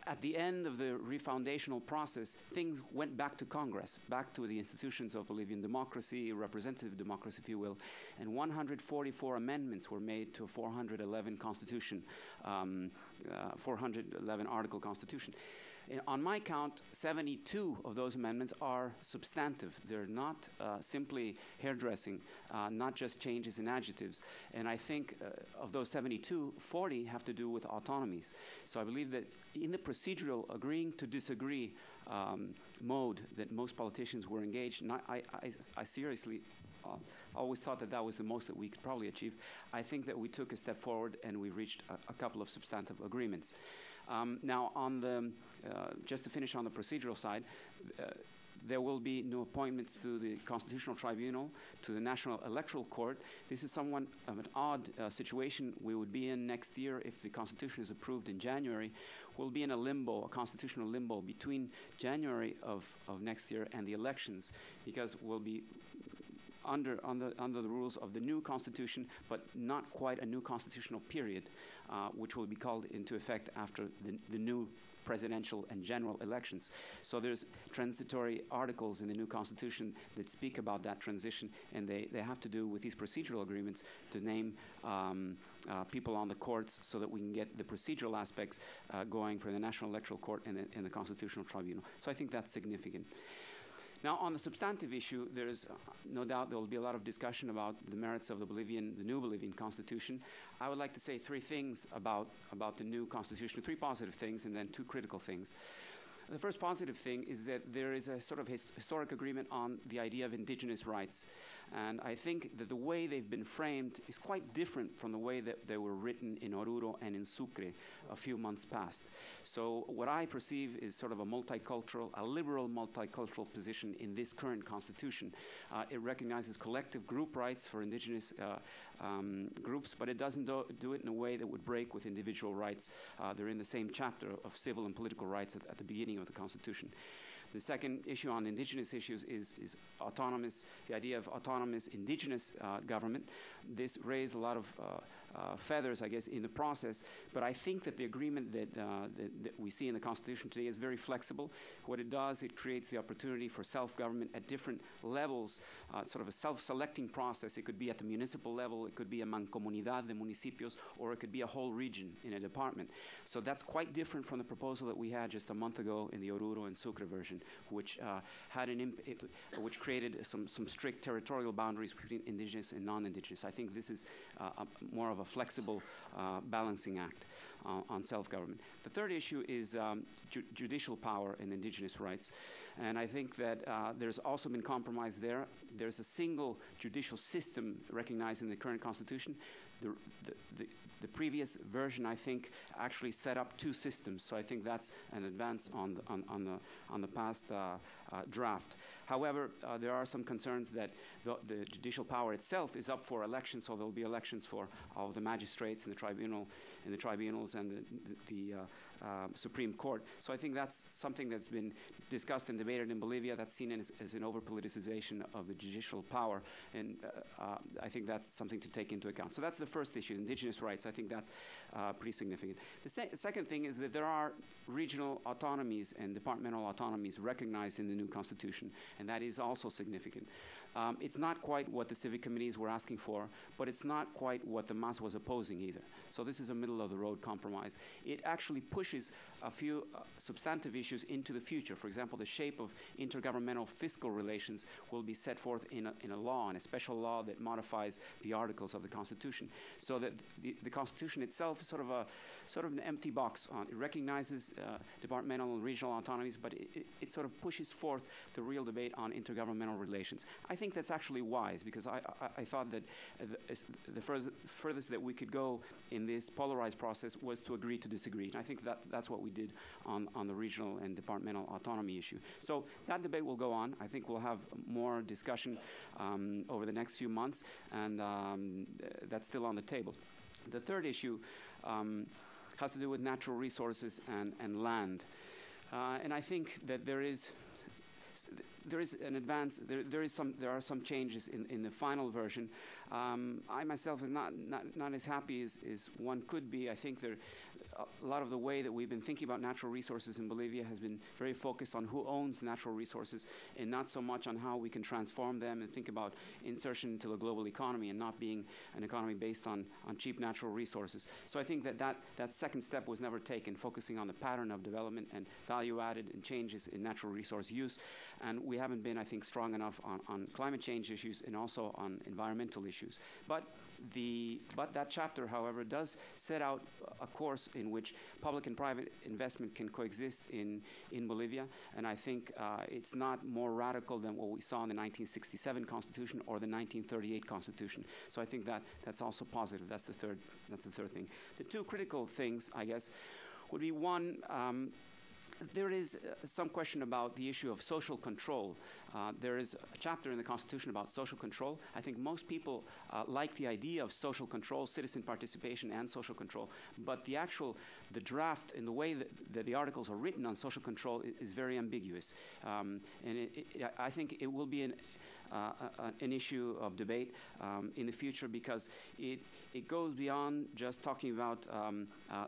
at the end of the refoundational process, things went back to Congress, back to the institutions of Bolivian democracy, representative democracy, if you will, and 144 amendments were made to a 411 constitution, 411 article constitution. On my count, 72 of those amendments are substantive. They're not simply hairdressing, not just changes in adjectives. And I think of those 72, 40 have to do with autonomies. So I believe that in the procedural agreeing to disagree mode that most politicians were engaged in, I seriously always thought that that was the most that we could probably achieve. I think that we took a step forward and we reached a couple of substantive agreements. Now, on the just to finish on the procedural side, there will be no appointments to the Constitutional Tribunal, to the National Electoral Court. This is somewhat of an odd situation we would be in next year if the Constitution is approved in January. We'll be in a limbo, a constitutional limbo, between January of next year and the elections, because we'll be under the rules of the new Constitution, but not quite a new constitutional period, which will be called into effect after the new presidential and general elections. So there's transitory articles in the new Constitution that speak about that transition, and they have to do with these procedural agreements to name people on the courts so that we can get the procedural aspects going for the National Electoral Court and the Constitutional Tribunal. So I think that's significant. Now, on the substantive issue, there's no doubt there will be a lot of discussion about the merits of the new Bolivian Constitution. I would like to say three things about the new Constitution, three positive things and then two critical things. The first positive thing is that there is a sort of historic agreement on the idea of indigenous rights. And I think that the way they've been framed is quite different from the way that they were written in Oruro and in Sucre a few months past. So what I perceive is sort of a liberal multicultural position in this current constitution. It recognizes collective group rights for indigenous groups, but it doesn't do it in a way that would break with individual rights. They're in the same chapter of civil and political rights at the beginning of the Constitution. The second issue on indigenous issues is autonomous, the idea of autonomous indigenous government. This raised a lot of feathers, I guess, in the process, but I think that the agreement that we see in the Constitution today is very flexible. What it does, it creates the opportunity for self-government at different levels, sort of a self-selecting process. It could be at the municipal level, it could be a mancomunidad de municipios, or it could be a whole region in a department. So that's quite different from the proposal that we had just a month ago in the Oruro and Sucre version, which which created some strict territorial boundaries between indigenous and non-indigenous. I think this is more of a flexible balancing act on self-government. The third issue is judicial power and indigenous rights. And I think that there's also been compromise there. There's a single judicial system recognized in the current Constitution. The previous version, I think, actually set up two systems. So I think that's an advance on the past draft. However, there are some concerns that the judicial power itself is up for election, so there will be elections for all of the magistrates in the tribunals and the Supreme Court. So I think that's something that's been discussed and debated in Bolivia. That's seen as an over-politicization of the judicial power, and I think that's something to take into account. So that's the first issue, indigenous rights. I think that's pretty significant. The second thing is that there are regional autonomies and departmental autonomies recognized in the new Constitution, and that is also significant. It's not quite what the civic committees were asking for, but it's not quite what the MAS was opposing either. So this is a middle-of-the-road compromise. It actually pushes a few substantive issues into the future. For example, the shape of intergovernmental fiscal relations will be set forth in a law, in a special law that modifies the articles of the Constitution. So that the Constitution itself is sort of an empty box. It recognizes departmental and regional autonomies, but it sort of pushes forth the real debate on intergovernmental relations. I think that's actually wise, because I thought that the furthest that we could go in this polarized process was to agree to disagree. And I think that's what we did on the regional and departmental autonomy issue. So that debate will go on. I think we'll have more discussion over the next few months, and that's still on the table. The third issue has to do with natural resources and land. And I think that there is an advance. There are some changes in the final version. I myself am not as happy as one could be. I think a lot of the way that we've been thinking about natural resources in Bolivia has been very focused on who owns natural resources and not so much on how we can transform them and think about insertion into the global economy and not being an economy based on cheap natural resources. So I think that second step was never taken, focusing on the pattern of development and value added and changes in natural resource use. And we haven't been, I think, strong enough on climate change issues and also on environmental issues. But that chapter, however, does set out a course in which public and private investment can coexist in Bolivia, and I think it's not more radical than what we saw in the 1967 Constitution or the 1938 Constitution. So I think that's also positive. That's the third thing. The two critical things, I guess, would be one. There is some question about the issue of social control. There is a chapter in the Constitution about social control. I think most people like the idea of social control, citizen participation and social control, but the draft and the way that the articles are written on social control is very ambiguous. And I think it will be an issue of debate in the future because it goes beyond just talking about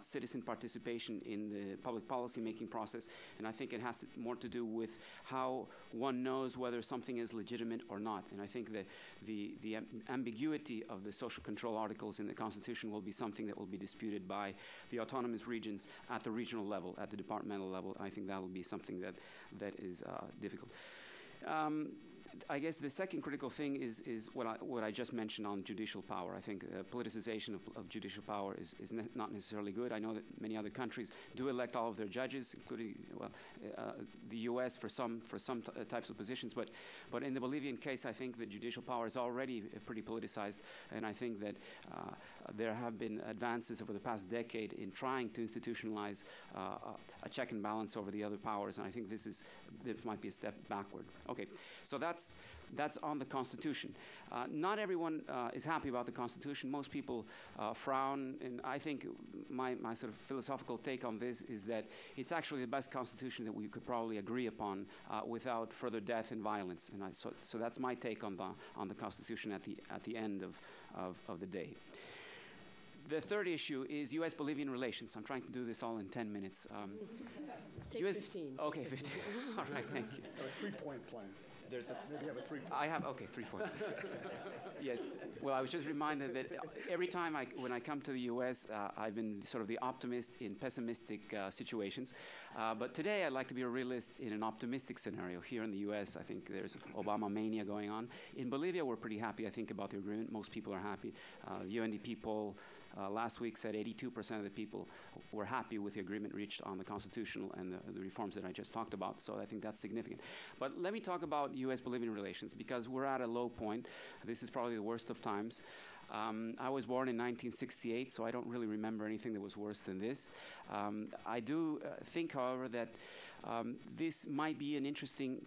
citizen participation in the public policy making process, and I think it has more to do with how one knows whether something is legitimate or not. And I think that the ambiguity of the social control articles in the Constitution will be something that will be disputed by the autonomous regions at the regional level, at the departmental level. I think that will be something that is difficult. I guess the second critical thing is what I just mentioned on judicial power. I think politicization of judicial power is not necessarily good. I know that many other countries do elect all of their judges, including the U.S. for some types of positions. But in the Bolivian case, I think the judicial power is already pretty politicized, and I think that there have been advances over the past decade in trying to institutionalize a check and balance over the other powers, and I think this might be a step backward. Okay, so that's on the Constitution. Not everyone is happy about the Constitution. Most people frown, and I think my sort of philosophical take on this is that it's actually the best Constitution that we could probably agree upon without further death and violence. And so that's my take on the Constitution at the end of the day. The third issue is U.S.-Bolivian relations. I'm trying to do this all in 10 minutes.
Take 15.
Okay, 15. All right, thank you.
A 3-point plan. Maybe have a 3-point.
I have, okay, 3-point. Yes. Well, I was just reminded that every time when I come to the U.S., I've been sort of the optimist in pessimistic situations. But today, I'd like to be a realist in an optimistic scenario. Here in the U.S., I think there's Obama mania going on. In Bolivia, we're pretty happy, I think, about the agreement. Most people are happy. The UNDP poll last week said 82% of the people were happy with the agreement reached on the constitutional and the reforms that I just talked about. So I think that's significant. But let me talk about U.S.-Bolivian relations because we're at a low point. This is probably the worst of times. I was born in 1968, so I don't really remember anything that was worse than this. I do think, however, that this might be an interesting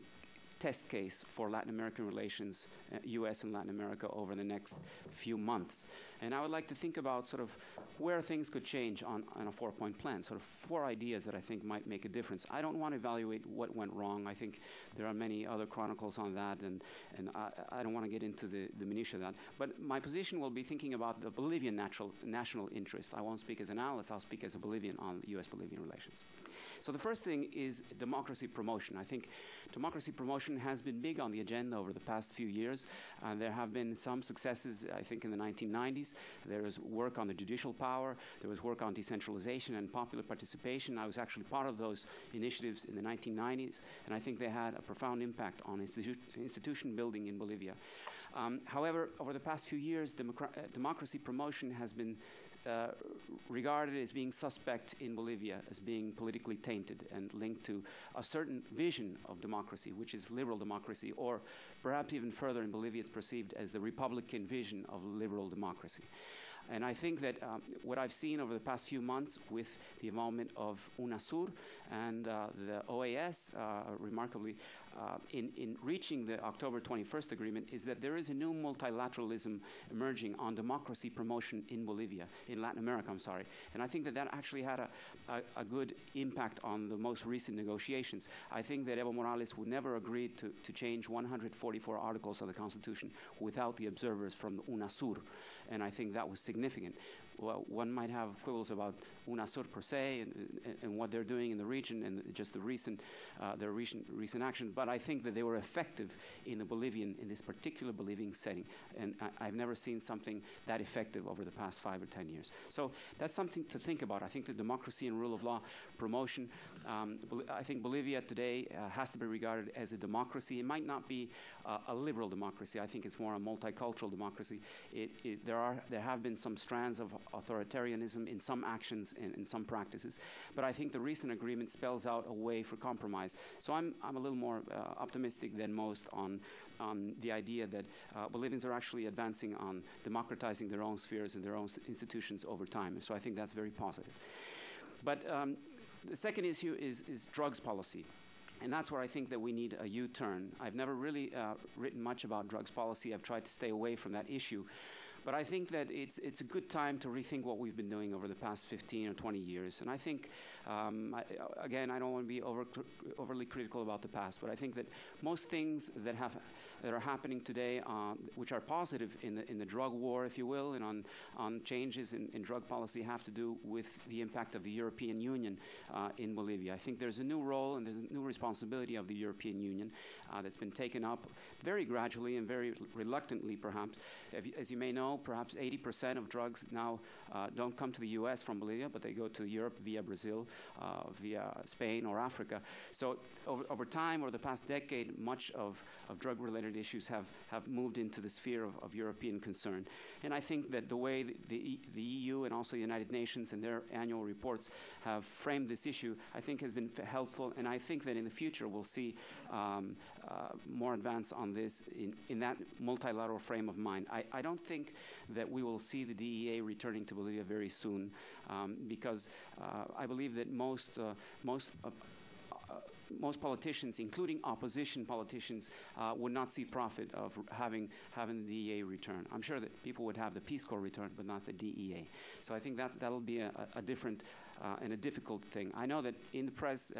test case for Latin American relations, U.S. and Latin America over the next few months. And I would like to think about sort of where things could change on a 4-point plan, sort of 4 ideas that I think might make a difference. I don't want to evaluate what went wrong. I think there are many other chronicles on that, and I don't want to get into the minutiae of that. But my position will be thinking about the Bolivian national interest. I won't speak as an analyst. I'll speak as a Bolivian on U.S.-Bolivian relations. So the first thing is democracy promotion. I think democracy promotion has been big on the agenda over the past few years. There have been some successes, I think, in the 1990s. There was work on the judicial power. There was work on decentralization and popular participation. I was actually part of those initiatives in the 1990s, and I think they had a profound impact on institution building in Bolivia. However, over the past few years, democracy promotion has been regarded as being suspect in Bolivia, as being politically tainted and linked to a certain vision of democracy, which is liberal democracy, or perhaps even further in Bolivia, it's perceived as the Republican vision of liberal democracy. And I think that what I've seen over the past few months with the involvement of UNASUR and the OAS, remarkably, in reaching the October 21st agreement, is that there is a new multilateralism emerging on democracy promotion in Bolivia, in Latin America, I'm sorry. And I think that that actually had a good impact on the most recent negotiations. I think that Evo Morales would never agree to change 144 articles of the Constitution without the observers from UNASUR. And I think that was significant. one might have quibbles about UNASUR per se and what they're doing in the region and just their recent action. But I think that they were effective in this particular Bolivian setting. And I've never seen something that effective over the past 5 or 10 years. So that's something to think about. I think the democracy and rule of law promotion, I think Bolivia today has to be regarded as a democracy. It might not be a liberal democracy. I think it's more a multicultural democracy. There have been some strands of authoritarianism in some actions and in some practices, but I think the recent agreement spells out a way for compromise. So I'm a little more optimistic than most on the idea that Bolivians are actually advancing on democratizing their own spheres and their own institutions over time. So I think that's very positive. But the second issue is drugs policy. And that's where I think that we need a U-turn. I've never really written much about drugs policy. I've tried to stay away from that issue. But I think that it's a good time to rethink what we've been doing over the past 15 or 20 years. And I think, again, I don't want to be overly critical about the past, but I think that most things that are happening today, which are positive in the drug war, if you will, and on changes in drug policy, have to do with the impact of the European Union in Bolivia. I think there's a new role and there's a new responsibility of the European Union that's been taken up very gradually and very reluctantly, perhaps. As you may know, perhaps 80% of drugs now don't come to the U.S. from Bolivia, but they go to Europe via Brazil, via Spain or Africa. So over time, over the past decade, much of drug-related issues have moved into the sphere of European concern. And I think that the way the EU and also the United Nations and their annual reports have framed this issue, I think has been helpful. And I think that in the future we'll see more advance on this in that multilateral frame of mind. I don't think that we will see the DEA returning to Bolivia very soon because I believe that most politicians, including opposition politicians, would not see profit of having the DEA return. I'm sure that people would have the Peace Corps return, but not the DEA. So I think that'll be a different and a difficult thing. I know that in the press,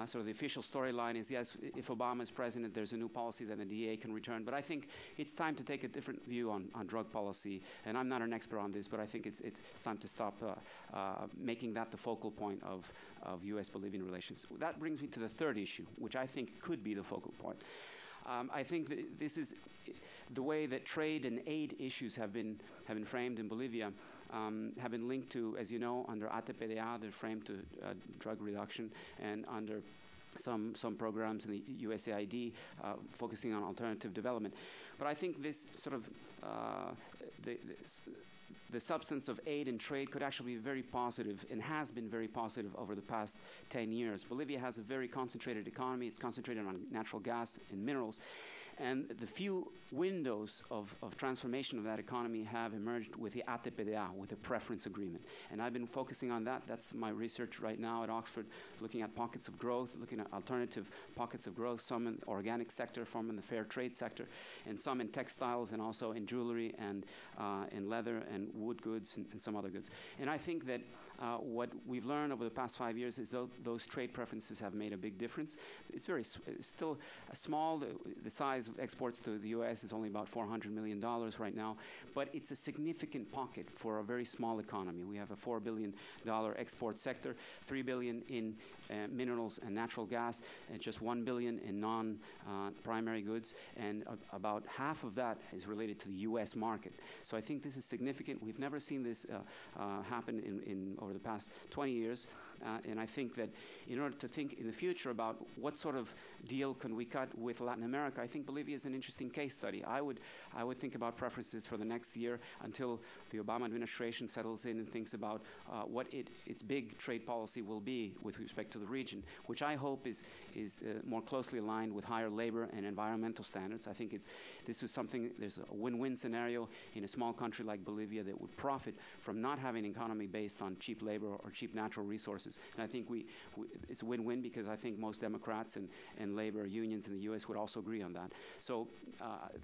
sort of the official storyline is, yes, if Obama is president, there's a new policy that the DEA can return. But I think it's time to take a different view on drug policy. And I'm not an expert on this, but I think it's time to stop making that the focal point of U.S.-Bolivian relations. That brings me to the third issue, which I think could be the focal point. I think that this is the way that trade and aid issues have been framed in Bolivia. Have been linked to, as you know, under ATPDA, they're framed to drug reduction, and under some programs in the USAID focusing on alternative development. But I think this sort of the substance of aid and trade could actually be very positive and has been very positive over the past 10 years. Bolivia has a very concentrated economy. It's concentrated on natural gas and minerals. And the few windows of transformation of that economy have emerged with the ATPDA, with the preference agreement. And I've been focusing on that. That's my research right now at Oxford, looking at pockets of growth, looking at alternative pockets of growth, some in the organic sector, some in the fair trade sector, and some in textiles and also in jewelry and in leather and wood goods and some other goods. And I think that what we've learned over the past 5 years is those trade preferences have made a big difference. It's still small. The size of exports to the U.S. is only about $400 million right now, but it's a significant pocket for a very small economy. We have a $4 billion export sector, $3 billion in minerals and natural gas, and just $1 billion in non-primary goods, and about half of that is related to the U.S. market. So I think this is significant. We've never seen this happen in over the past 20 years, and I think that in order to think in the future about what sort of deal can we cut with Latin America, I think Bolivia is an interesting case study. I would think about preferences for the next year until the Obama administration settles in and thinks about what its big trade policy will be with respect to the region, which I hope is more closely aligned with higher labor and environmental standards. I think there's a win-win scenario in a small country like Bolivia that would profit from not having an economy based on cheap labor or cheap natural resources. And I think it's a win-win because I think most Democrats and labor unions in the U.S. would also agree on that. So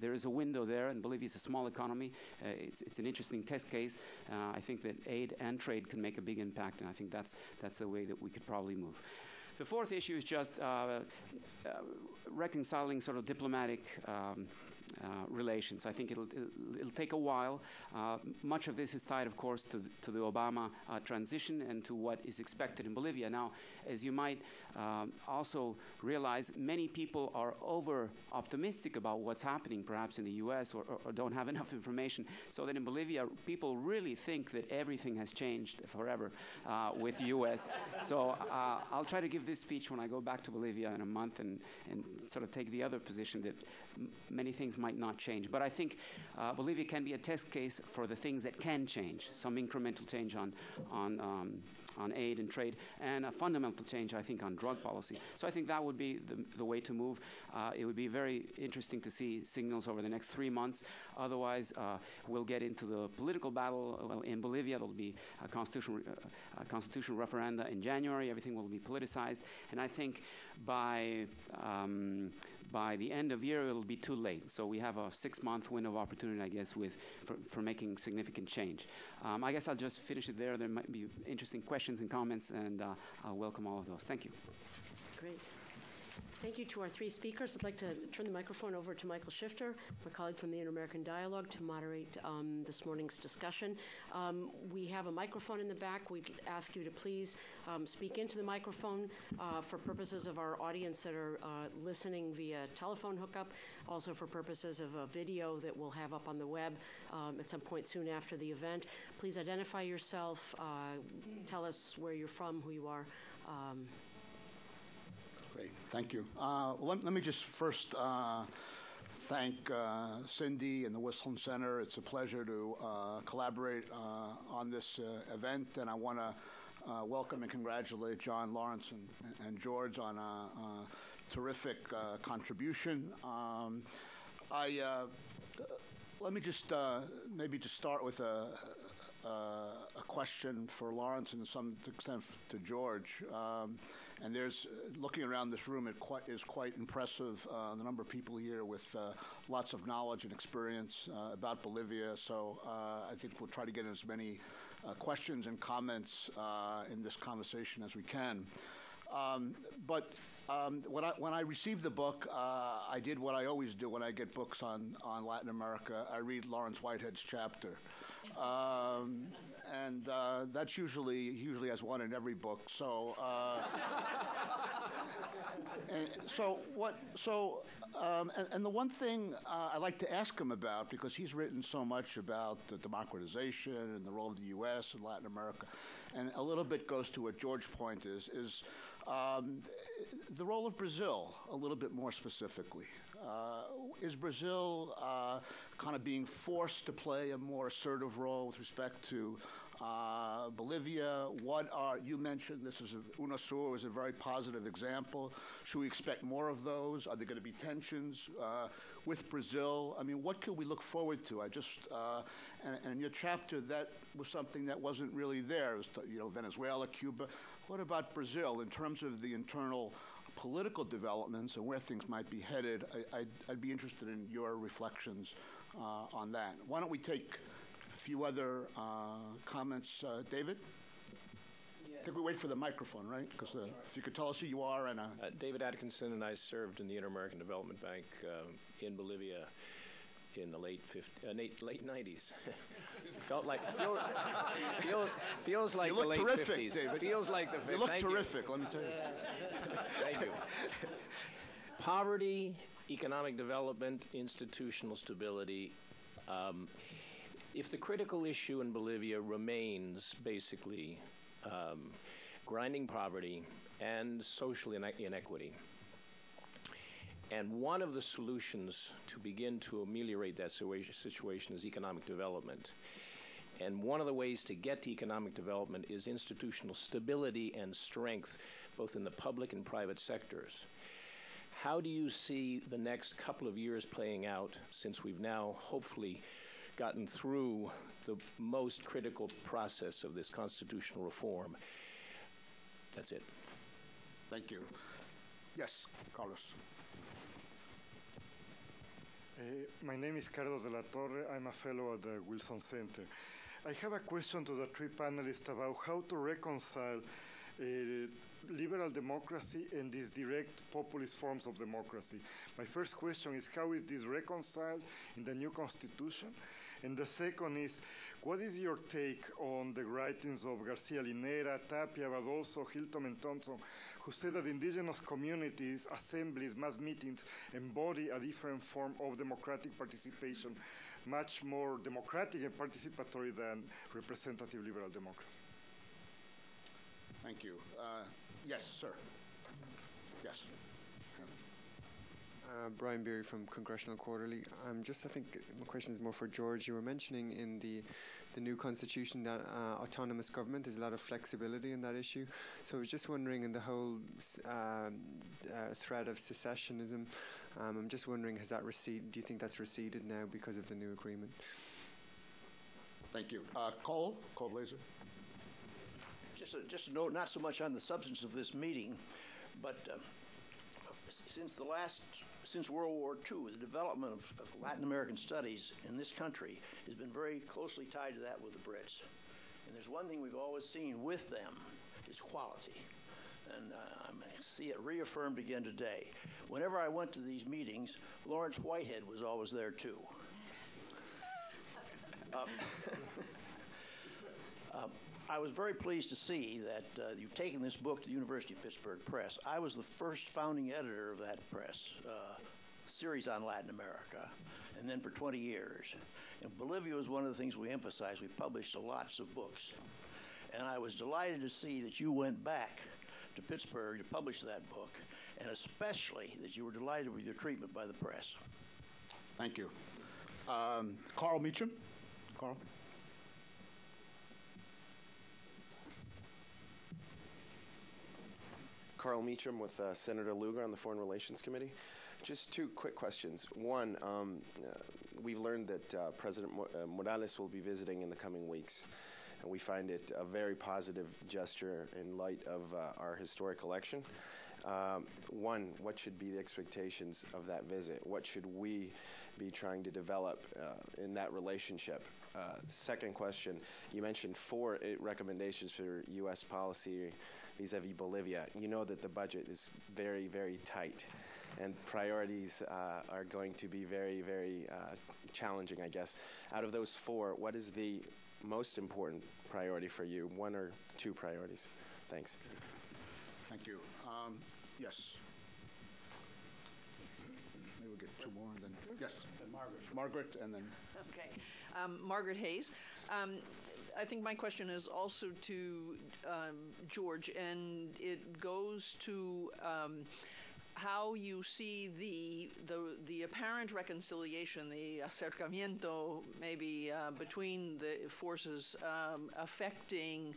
there is a window there, and Bolivia is a small economy. It's an interesting test case. I think that aid and trade can make a big impact, and I think that's the way that we could probably move. The fourth issue is just reconciling sort of diplomatic relations. I think it'll take a while. Much of this is tied, of course, to the Obama transition and to what is expected in Bolivia. Now, as you might also realize, many people are over-optimistic about what's happening, perhaps in the U.S., or don't have enough information, so that in Bolivia, people really think that everything has changed forever with the U.S. So I'll try to give this speech when I go back to Bolivia in a month and sort of take the other position that many things might not change. But I think Bolivia can be a test case for the things that can change, some incremental change on aid and trade, and a fundamental change, I think, on drug policy. So I think that would be the way to move. It would be very interesting to see signals over the next 3 months. Otherwise, we'll get into the political battle. Well, in Bolivia, there'll be a constitutional referenda in January. Everything will be politicized. And I think by the end of year, it'll be too late. So we have a 6-month window of opportunity, I guess, for making significant change. I guess I'll just finish it there. There might be interesting questions and comments, and I'll welcome all of those. Thank you.
Great. Thank you to our 3 speakers. I'd like to turn the microphone over to Michael Shifter, my colleague from the Inter-American Dialogue, to moderate this morning's discussion. We have a microphone in the back. We'd ask you to please speak into the microphone for purposes of our audience that are listening via telephone hookup, also for purposes of a video that we'll have up on the web at some point soon after the event. Please identify yourself, tell us where you're from, who you are.
Great, thank you. Let me just first thank Cindy and the Wilson Center. It's a pleasure to collaborate on this event, and I want to welcome and congratulate John, Lawrence, and George on a terrific contribution. Let me just maybe just start with a question for Lawrence and to some extent to George. And there's, looking around this room, it is quite impressive, the number of people here with lots of knowledge and experience about Bolivia. So I think we'll try to get as many questions and comments in this conversation as we can. But when I received the book, I did what I always do when I get books on Latin America. I read Lawrence Whitehead's chapter. And that's he usually has one in every book. So, and the one thing I like to ask him about, because he's written so much about the democratization and the role of the U.S. and Latin America, and a little bit goes to what George's point is the role of Brazil, a little bit more specifically. Is Brazil kind of being forced to play a more assertive role with respect to Bolivia? You mentioned this is UNASUR was a very positive example. Should we expect more of those? Are there going to be tensions with Brazil? I mean, what could we look forward to? And in your chapter, that was something that wasn't really there. It was, Venezuela, Cuba. What about Brazil in terms of the internal political developments and where things might be headed? I'd be interested in your reflections on that. Why don't we take a few other comments, David? I think we wait for the microphone, right? Because if you could tell us who you are and
David Atkinson, and I served in the Inter-American Development Bank in Bolivia in the late 90s. Feels like the late
terrific,
50s.
David.
Feels like the 50s.
You look terrific, let me tell you.
Thank you. Poverty, economic development, institutional stability. If the critical issue in Bolivia remains basically grinding poverty and social inequity, and one of the solutions to begin to ameliorate that situation is economic development. And one of the ways to get to economic development is institutional stability and strength, both in the public and private sectors. How do you see the next couple of years playing out, since we've now hopefully gotten through the most critical process of this constitutional reform? That's it.
Thank you. Yes, Carlos.
My name is Carlos de la Torre. I'm a fellow at the Wilson Center. I have a question to the 3 panelists about how to reconcile liberal democracy and these direct populist forms of democracy. My first question is, how is this reconciled in the new constitution? And the second is, what is your take on the writings of Garcia Linera, Tapia, but also Hilton and Thompson, who said that indigenous communities, assemblies, mass meetings embody a different form of democratic participation, much more democratic and participatory than representative liberal democracy?
Thank you. Yes, sir. Yes.
Brian Beery from Congressional Quarterly. I think my question is more for George. You were mentioning in the new constitution that autonomous government, there's a lot of flexibility in that issue. So I was just wondering, in the whole threat of secessionism, I'm just wondering, has that receded? Do you think that's receded now because of the new agreement?
Thank you. Cole Blazer.
Just a note, not so much on the substance of this meeting, but since World War II, the development of Latin American studies in this country has been very closely tied to that with the Brits. And there's one thing we've always seen with them is quality. And I see it reaffirmed again today. Whenever I went to these meetings, Lawrence Whitehead was always there too. I was very pleased to see that you've taken this book to the University of Pittsburgh Press. I was the first founding editor of that press, series on Latin America, and then for 20 years. And Bolivia was one of the things we emphasized. We published lots of books. And I was delighted to see that you went back to Pittsburgh to publish that book, and especially that you were delighted with your treatment by the press.
Thank you. Carl Meacham. Carl.
Carl Meacham with Senator Lugar on the Foreign Relations Committee. Just two quick questions. One, we've learned that President Morales will be visiting in the coming weeks, and we find it a very positive gesture in light of our historic election. One, what should be the expectations of that visit? What should we be trying to develop in that relationship? Second question, you mentioned 4 recommendations for U.S. policy vis-a-vis Bolivia. You know that the budget is very, very tight, and priorities are going to be very, very challenging, I guess. Out of those 4, what is the most important priority for you? 1 or 2 priorities? Thanks.
Thank you. Yes. Maybe we'll get 2 more, and then yes.
And Margaret.
Margaret, and then.
Okay. Margaret Hayes. I think my question is also to George, and it goes to how you see the apparent reconciliation, the acercamiento maybe between the forces affecting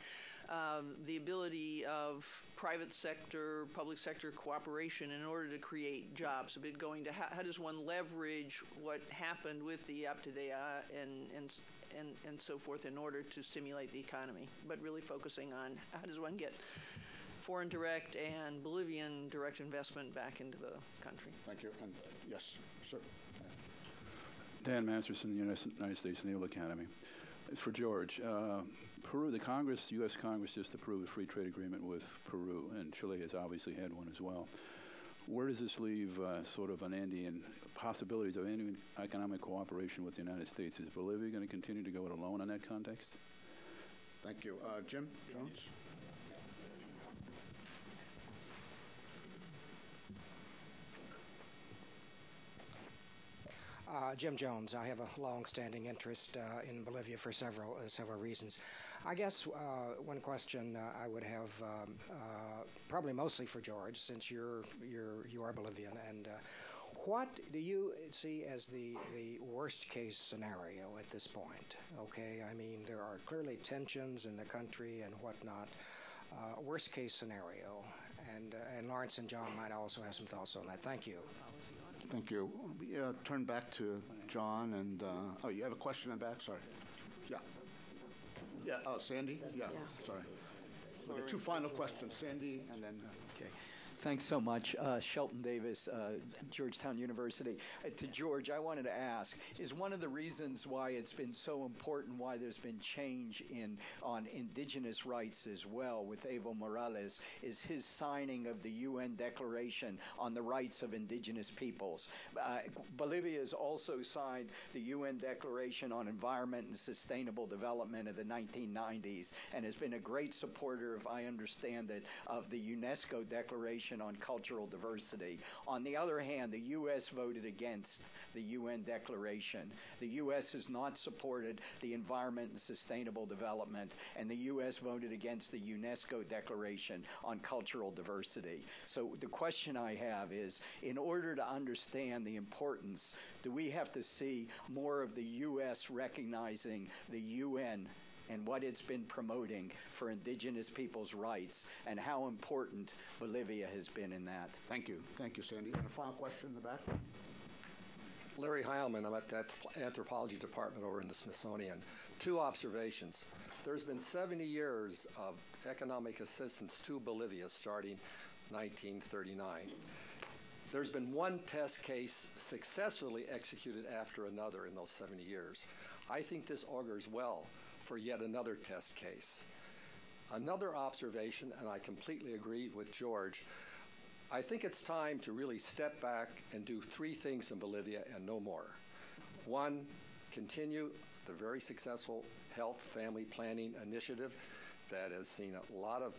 the ability of private sector, public sector cooperation in order to create jobs. A bit going to how does one leverage what happened with the Aptidea and so forth in order to stimulate the economy, but really focusing on how does one get foreign direct and Bolivian direct investment back into the country.
Thank you. And yes, sir.
Dan Masterson, United States Naval Academy. It's for George. Peru, the Congress, U.S. Congress just approved a free trade agreement with Peru, and Chile has obviously had one as well. Where does this leave sort of an Andean possibilities of Andean economic cooperation with the United States? Is Bolivia going to continue to go it alone in that context?
Thank you. Jim Jones?
Jim Jones. I have a long-standing interest in Bolivia for several reasons. I guess one question I would have, probably mostly for George, since you are Bolivian, and what do you see as the worst-case scenario at this point? Okay, I mean there are clearly tensions in the country and whatnot. Worst-case scenario, and Lawrence and John might also have some thoughts on that. Thank you.
Thank you. We turn back to John, and oh, you have a question in the back? Sorry. Yeah. Yeah. Oh, Sandy. Yeah. Sorry. So the 2 final questions, Sandy, and then.
Okay. Thanks so much. Shelton Davis, Georgetown University. To George, I wanted to ask, is one of the reasons why it's been so important, why there's been change on indigenous rights as well with Evo Morales, is his signing of the UN Declaration on the Rights of Indigenous Peoples. Bolivia has also signed the UN Declaration on Environment and Sustainable Development of the 1990s and has been a great supporter, if I understand it, of the UNESCO Declaration on Cultural Diversity. On the other hand, the U.S. voted against the UN Declaration. The U.S. has not supported the Environment and Sustainable Development, and the U.S. voted against the UNESCO Declaration on Cultural Diversity. So the question I have is, in order to understand the importance, do we have to see more of the U.S. recognizing the UN and what it's been promoting for indigenous people's rights and how important Bolivia has been in that?
Thank you. Thank you, Sandy. And a final question in the back.
Larry Heilman, I'm at the anthropology department over in the Smithsonian. Two observations. There's been 70 years of economic assistance to Bolivia starting 1939. There's been one test case successfully executed after another in those 70 years. I think this augurs well for yet another test case. Another observation, and I completely agree with George, I think it's time to really step back and do three things in Bolivia and no more. One, continue the very successful health family planning initiative that has seen a lot of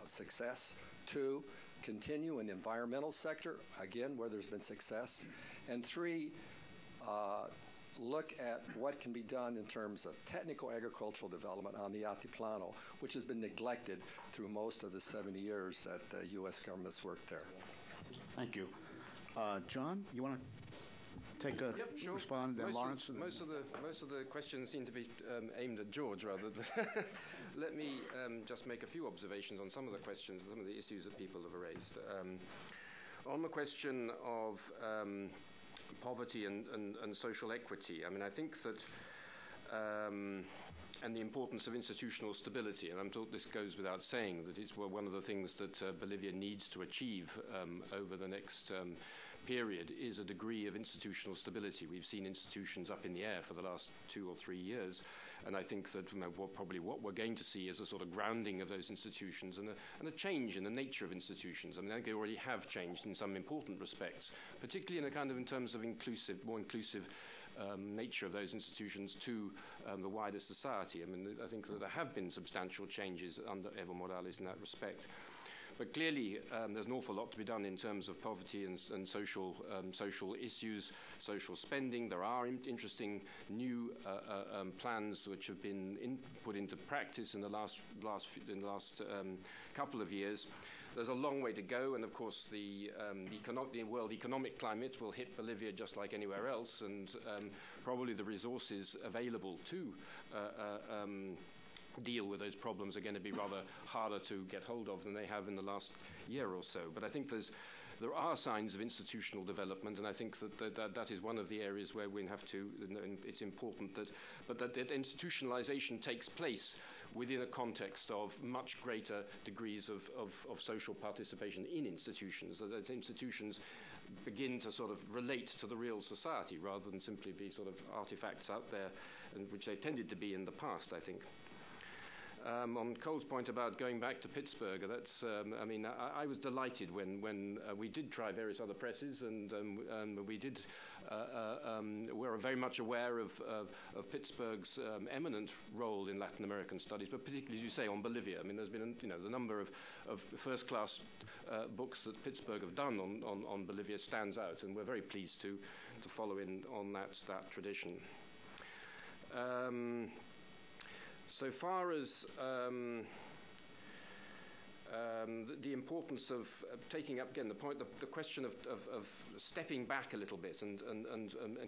success. Two, continue in the environmental sector, again, where there's been success. And three, look at what can be done in terms of technical agricultural development on the Altiplano, which has been neglected through most of the 70 years that the U.S. government's worked there.
Thank you. John, you want to take a
sure.
respond, then Lawrence?
Most of the questions seem to be aimed at George, rather. Let me just make a few observations on some of the questions, some of the issues that people have raised. On the question of poverty and social equity, I mean, I think that, and the importance of institutional stability, and I'm told this goes without saying, that it's one of the things that Bolivia needs to achieve over the next period is a degree of institutional stability. We've seen institutions up in the air for the last 2 or 3 years, and I think that probably what we're going to see is a sort of grounding of those institutions and a change in the nature of institutions. I mean, I think they already have changed in some important respects, particularly in terms of more inclusive nature of those institutions to the wider society. I mean, I think that there have been substantial changes under Evo Morales in that respect. But clearly, there's an awful lot to be done in terms of poverty and social issues, social spending. There are interesting new plans which have been put into practice in the last couple of years. There's a long way to go, and of course, the world economic climate will hit Bolivia just like anywhere else, and probably the resources available to deal with those problems are going to be rather harder to get hold of than they have in the last year or so. But I think there are signs of institutional development, and I think that is one of the areas where we have to, and it's important that institutionalization takes place within a context of much greater degrees of social participation in institutions, so that institutions begin to sort of relate to the real society rather than simply be sort of artifacts out there, which they tended to be in the past, I think. On Cole's point about going back to Pittsburgh, that's, I mean, I was delighted when we did try various other presses, and we did, we're very much aware of Pittsburgh's eminent role in Latin American studies, but particularly, as you say, on Bolivia. I mean, there's been, the number of first-class books that Pittsburgh have done on Bolivia stands out, and we're very pleased to follow in on that tradition. So far as the importance of taking up again the question of stepping back a little bit and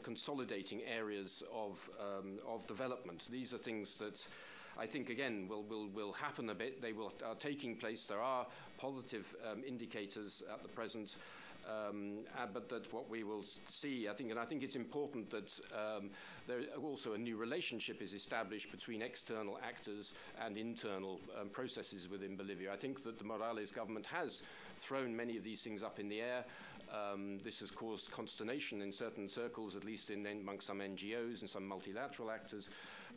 consolidating areas of development. These are things that I think again will happen a bit. They are taking place. There are positive indicators at the present. But that what we will see, I think it's important that there also a new relationship is established between external actors and internal processes within Bolivia. I think that the Morales government has thrown many of these things up in the air. This has caused consternation in certain circles, at least among some NGOs and some multilateral actors.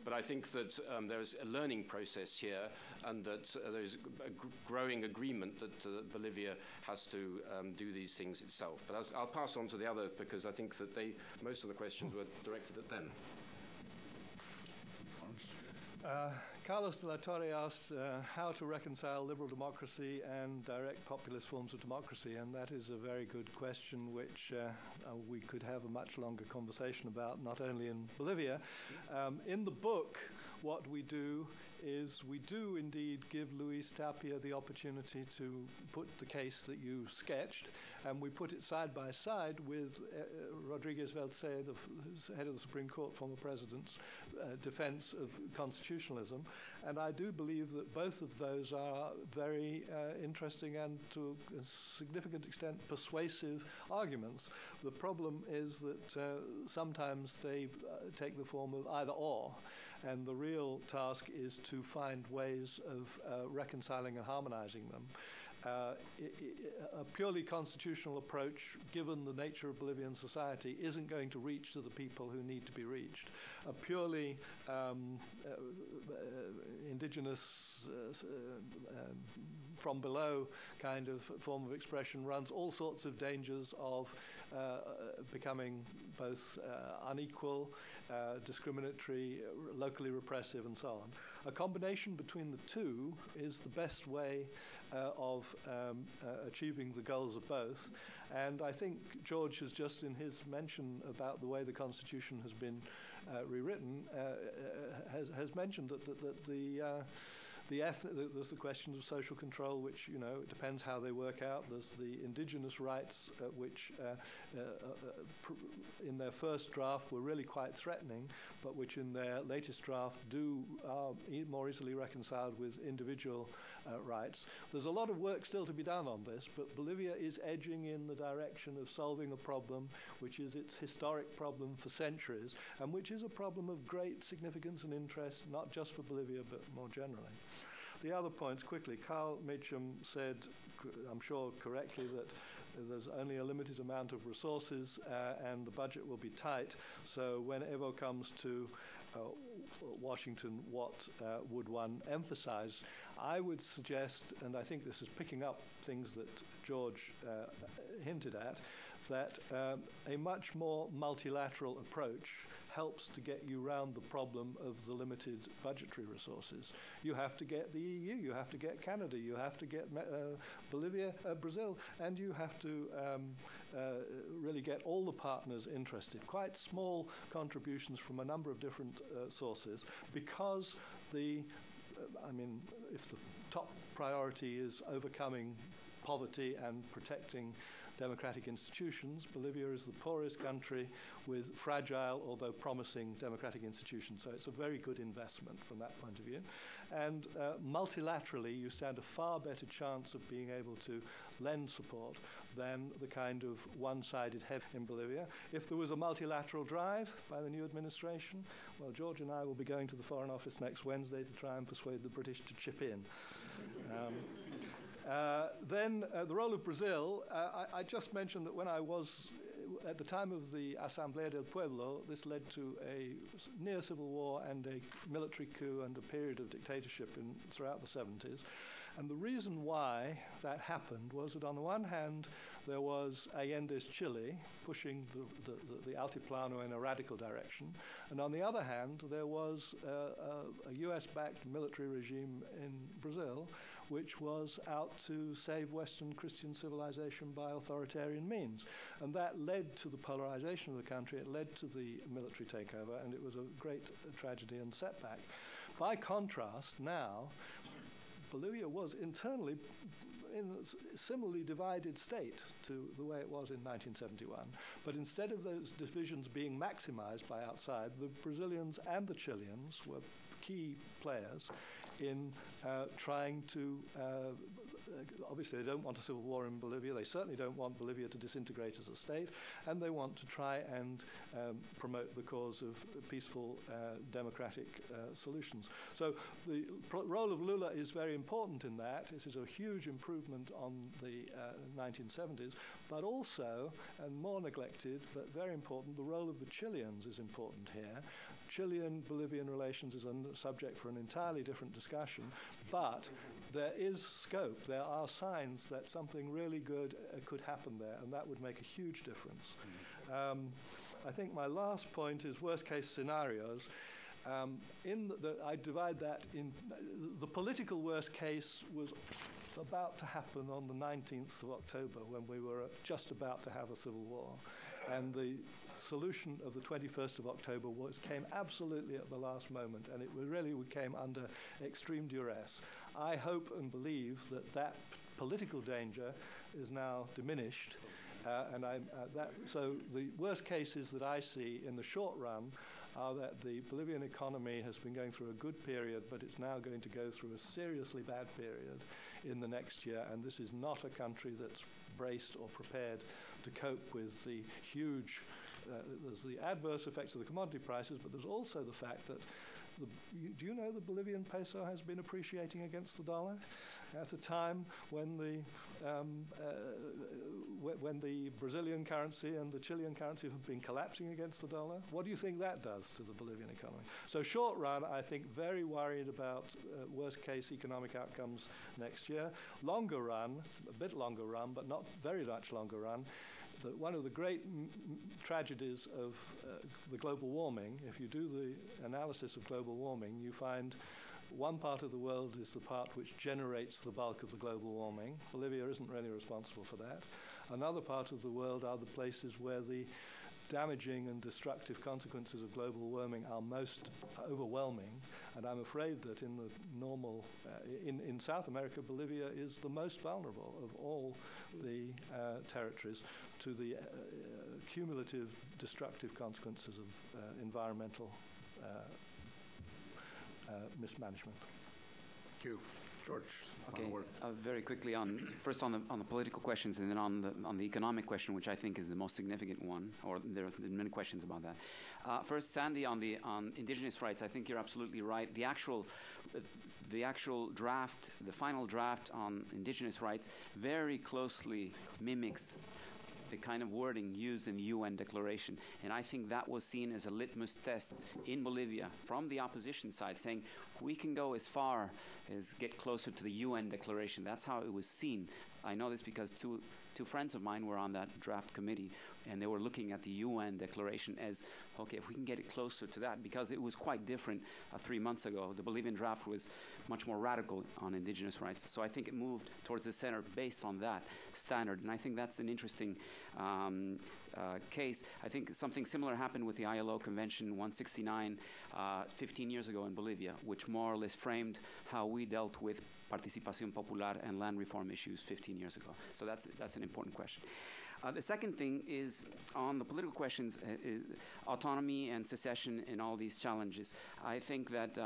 But I think that there's a learning process here, and that there's a growing agreement that Bolivia has to do these things itself. But I'll pass on to the other, because I think that most of the questions were directed at them.
Carlos de la Torre asked how to reconcile liberal democracy and direct populist forms of democracy, and that is a very good question which we could have a much longer conversation about, not only in Bolivia. In the book, what we do is we do indeed give Luis Tapia the opportunity to put the case that you sketched, and we put it side by side with Rodriguez Velce, the head of the Supreme Court, former president's defense of constitutionalism. And I do believe that both of those are very interesting and to a significant extent persuasive arguments. The problem is that sometimes they take the form of either or. And the real task is to find ways of reconciling and harmonizing them. A purely constitutional approach, given the nature of Bolivian society, isn't going to reach to the people who need to be reached. A purely indigenous, from below kind of form of expression runs all sorts of dangers of becoming both unequal, discriminatory, locally repressive, and so on. A combination between the two is the best way of achieving the goals of both. And I think George has just, in his mention about the way the Constitution has been rewritten, has mentioned that there's the questions of social control, which, it depends how they work out. There's the indigenous rights, which in their first draft were really quite threatening, but which in their latest draft are more easily reconciled with individual rights. There's a lot of work still to be done on this, but Bolivia is edging in the direction of solving a problem which is its historic problem for centuries, and which is a problem of great significance and interest, not just for Bolivia, but more generally. The other points, quickly. Carl Mitchum said, I'm sure correctly, that there's only a limited amount of resources and the budget will be tight. So when Evo comes to Washington, what would one emphasize? I would suggest, and I think this is picking up things that George hinted at, that a much more multilateral approach helps to get you round the problem of the limited budgetary resources. You have to get the EU, you have to get Canada, you have to get Brazil, and you have to really get all the partners interested. Quite small contributions from a number of different sources, because if the top priority is overcoming poverty and protecting democratic institutions, Bolivia is the poorest country with fragile, although promising, democratic institutions. So it's a very good investment from that point of view. And multilaterally, you stand a far better chance of being able to lend support than the kind of one-sided head in Bolivia. If there was a multilateral drive by the new administration, well, George and I will be going to the Foreign Office next Wednesday to try and persuade the British to chip in. Then the role of Brazil, I just mentioned that when I was, at the time of the Asamblea del Pueblo, this led to a near civil war and a military coup and a period of dictatorship throughout the 70s. And the reason why that happened was that on the one hand, there was Allende's Chile pushing the Altiplano in a radical direction. And on the other hand, there was a US-backed military regime in Brazil which was out to save Western Christian civilization by authoritarian means. And that led to the polarization of the country, it led to the military takeover, and it was a great tragedy and setback. By contrast, now, Bolivia was internally in a similarly divided state to the way it was in 1971. But instead of those divisions being maximized by outside, the Brazilians and the Chileans were key players in trying to obviously they don't want a civil war in Bolivia. They certainly don't want Bolivia to disintegrate as a state, and they want to try and promote the cause of peaceful democratic solutions. So the role of Lula is very important in that. This is a huge improvement on the 1970s, but also, and more neglected, but very important, the role of the Chileans is important here. Chilean-Bolivian relations is a subject for an entirely different discussion, but there is scope. There are signs that something really good could happen there, and that would make a huge difference. I think my last point is worst-case scenarios. I divide that in the political worst case was about to happen on the 19th of October when we were just about to have a civil war, and the solution of the 21st of October came absolutely at the last moment, and it really came under extreme duress. I hope and believe that political danger is now diminished, so the worst cases that I see in the short run are that the Bolivian economy has been going through a good period, but it's now going to go through a seriously bad period in the next year, and this is not a country that's braced or prepared to cope with the huge there's the adverse effects of the commodity prices, but there's also the fact that do you know the Bolivian peso has been appreciating against the dollar at a time when the Brazilian currency and the Chilean currency have been collapsing against the dollar? What do you think that does to the Bolivian economy? So short run, I think very worried about worst case economic outcomes next year. Longer run, a bit longer run, but not very much longer run, one of the great tragedies of the global warming, if you do the analysis of global warming, you find one part of the world is the part which generates the bulk of the global warming. Bolivia isn't really responsible for that. Another part of the world are the places where the damaging and destructive consequences of global warming are most overwhelming, and I'm afraid that in the normal, in South America, Bolivia is the most vulnerable of all the territories to the cumulative destructive consequences of environmental mismanagement.
Thank you. George,
okay. Very quickly first on the political questions, and then on the economic question, which I think is the most significant one, or there are many questions about that. First, Sandy, on indigenous rights, I think you're absolutely right. The actual draft, the final draft on indigenous rights, very closely mimics the kind of wording used in the UN declaration. And I think that was seen as a litmus test in Bolivia from the opposition side, saying we can go as far as get closer to the UN declaration. That's how it was seen. I know this because two friends of mine were on that draft committee, and they were looking at the UN declaration as, okay, if we can get it closer to that, because it was quite different 3 months ago. The Bolivian draft was much more radical on indigenous rights. So I think it moved towards the center based on that standard, and I think that's an interesting case. I think something similar happened with the ILO Convention 169 15 years ago in Bolivia, which more or less framed how we dealt with participación popular and land reform issues 15 years ago. So that's an important question. The second thing is on the political questions, autonomy and secession and all these challenges. I think that,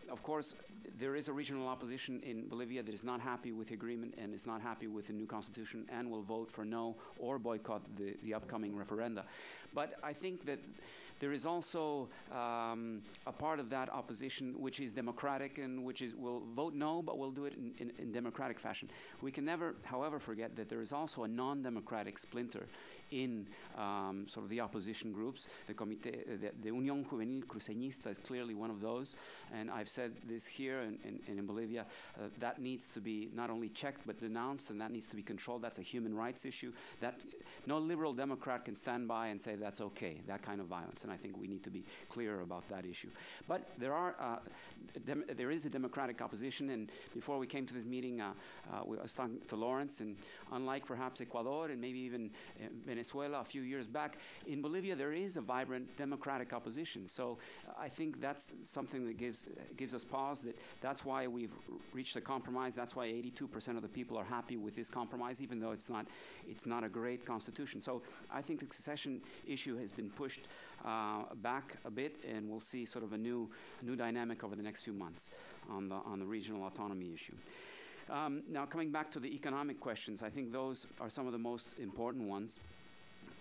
of course, there is a regional opposition in Bolivia that is not happy with the agreement and is not happy with the new constitution and will vote for no or boycott the upcoming referenda. But I think that there is also a part of that opposition which is democratic and which will vote no, but will do it in democratic fashion. We can never, however, forget that there is also a non-democratic splinter in sort of the opposition groups. The Unión Juvenil Cruceñista is clearly one of those, and I've said this here and in Bolivia, that needs to be not only checked but denounced, and that needs to be controlled. That's a human rights issue. That no liberal Democrat can stand by and say that's okay, that kind of violence, and I think we need to be clear about that issue. But there is a democratic opposition, and before we came to this meeting, I was talking to Lawrence, and unlike perhaps Ecuador and maybe even Venezuela a few years back, in Bolivia there is a vibrant democratic opposition. So I think that's something that gives us pause. That's why we've reached a compromise. That's why 82% of the people are happy with this compromise, even though it's not a great constitution. So I think the secession issue has been pushed back a bit, and we'll see sort of a new dynamic over the next few months on the regional autonomy issue. Now, coming back to the economic questions, I think those are some of the most important ones.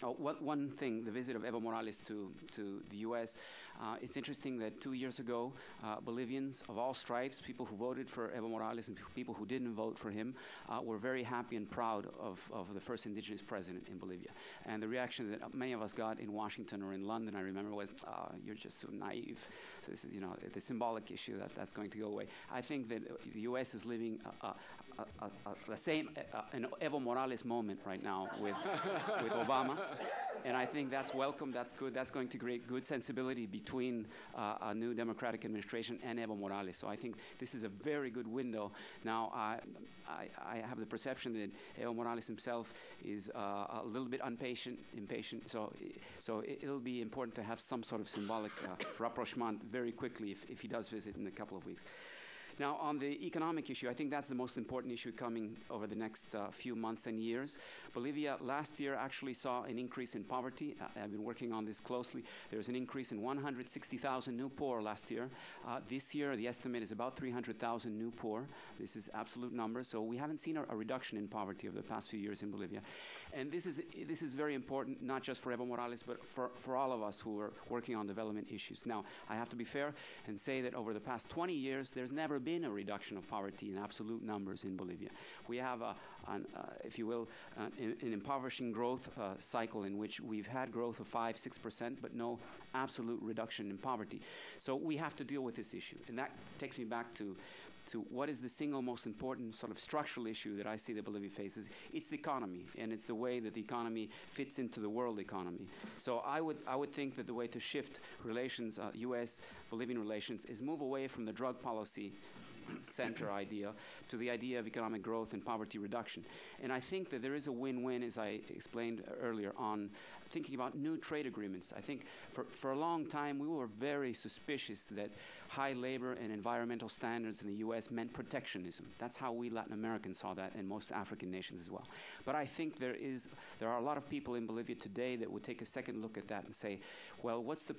One thing, the visit of Evo Morales to the U.S., it's interesting that 2 years ago, Bolivians of all stripes, people who voted for Evo Morales and people who didn't vote for him, were very happy and proud of the first indigenous president in Bolivia. And the reaction that many of us got in Washington or in London, I remember, was, you're just so naive. This is, the symbolic issue that's going to go away. I think that the U.S. is living the same an Evo Morales moment right now with Obama, and I think that's welcome. That's good. That's going to create good sensibility between a new Democratic administration and Evo Morales. So I think this is a very good window. Now I have the perception that Evo Morales himself is a little bit impatient. So it'll be important to have some sort of symbolic rapprochement very quickly if he does visit in a couple of weeks. Now, on the economic issue, I think that's the most important issue coming over the next few months and years. Bolivia last year actually saw an increase in poverty. I've been working on this closely. There's an increase in 160,000 new poor last year. This year, the estimate is about 300,000 new poor. This is absolute numbers. So we haven't seen a reduction in poverty over the past few years in Bolivia. And this is very important, not just for Evo Morales, but for all of us who are working on development issues. Now, I have to be fair and say that over the past 20 years, there's never been a reduction of poverty in absolute numbers in Bolivia. We have, if you will, an impoverishing growth cycle in which we've had growth of 5-6%, but no absolute reduction in poverty. So we have to deal with this issue. And that takes me back to what is the single most important sort of structural issue that I see that Bolivia faces. It's the economy, and it's the way that the economy fits into the world economy. So I would think that the way to shift relations, U.S.-Bolivian relations, is move away from the drug policy center idea to the idea of economic growth and poverty reduction. And I think that there is a win-win, as I explained earlier, on thinking about new trade agreements. I think for a long time we were very suspicious that high labor and environmental standards in the U.S. meant protectionism. That's how we Latin Americans saw that, and most African nations as well. But I think there are a lot of people in Bolivia today that would take a second look at that and say, well, what's the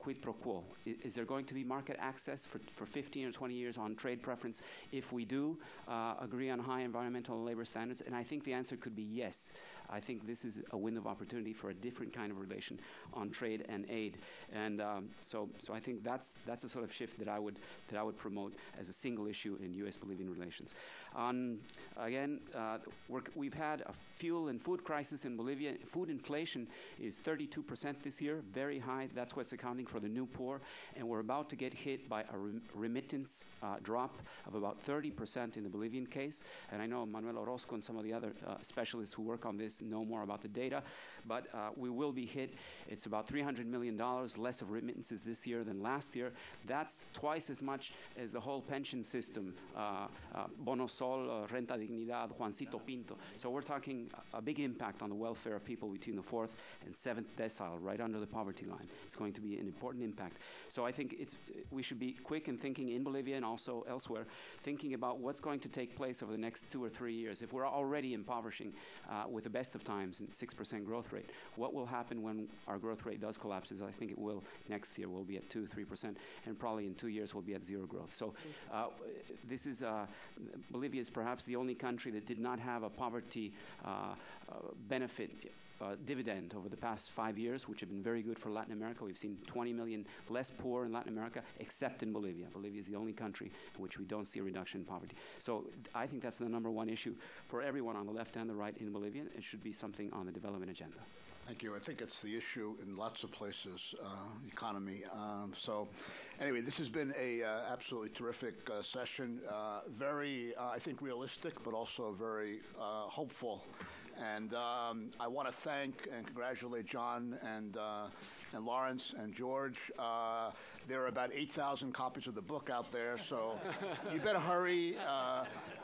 quid pro quo? Is there going to be market access for 15 or 20 years on trade preference if we do agree on high environmental and labor standards? And I think the answer could be yes. I think this is a window of opportunity for a different kind of relation on trade and aid. And so I think that's a sort of shift that I would promote as a single issue in U.S.-Bolivian relations. Again, we've had a fuel and food crisis in Bolivia. Food inflation is 32% this year, very high. That's what's accounting for the new poor. And we're about to get hit by a remittance drop of about 30% in the Bolivian case. And I know Manuel Orozco and some of the other specialists who work on this know more about the data. But we will be hit. It's about $300 million less of remittances this year than last year. That's twice as much as the whole pension system, Bono Sol, Renta Dignidad, Juancito Pinto. So we're talking a big impact on the welfare of people between the 4th and 7th decile, right under the poverty line. It's going to be an important impact. So I think we should be quick in thinking in Bolivia and also elsewhere, thinking about what's going to take place over the next 2 or 3 years. If we're already impoverishing with the best of times and 6% growth rate, what will happen when our growth rate does collapse? I think it will next year. We'll be at 2-3%, and probably in 2 years we'll be at zero growth. So this is Bolivia is perhaps the only country that did not have a poverty benefit dividend over the past 5 years, which have been very good for Latin America. We've seen 20 million less poor in Latin America, except in Bolivia. Bolivia is the only country in which we don't see a reduction in poverty. So I think that's the number one issue for everyone on the left and the right in Bolivia. It should be something on the development agenda.
Thank you. I think it's the issue in lots of places, economy. So anyway, this has been a absolutely terrific session. Very, I think, realistic, but also very hopeful. And I want to thank and congratulate John and Lawrence and George. There are about 8,000 copies of the book out there, so you better hurry.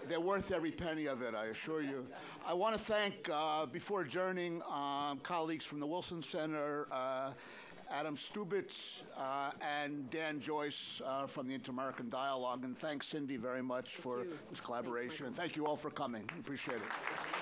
They're worth every penny of it, I assure you. I want to thank, before adjourning, colleagues from the Wilson Center, Adam Stubitz and Dan Joyce from the Inter-American Dialogue. And thanks, Cindy, very much for this collaboration. And thank you all for coming. Appreciate it.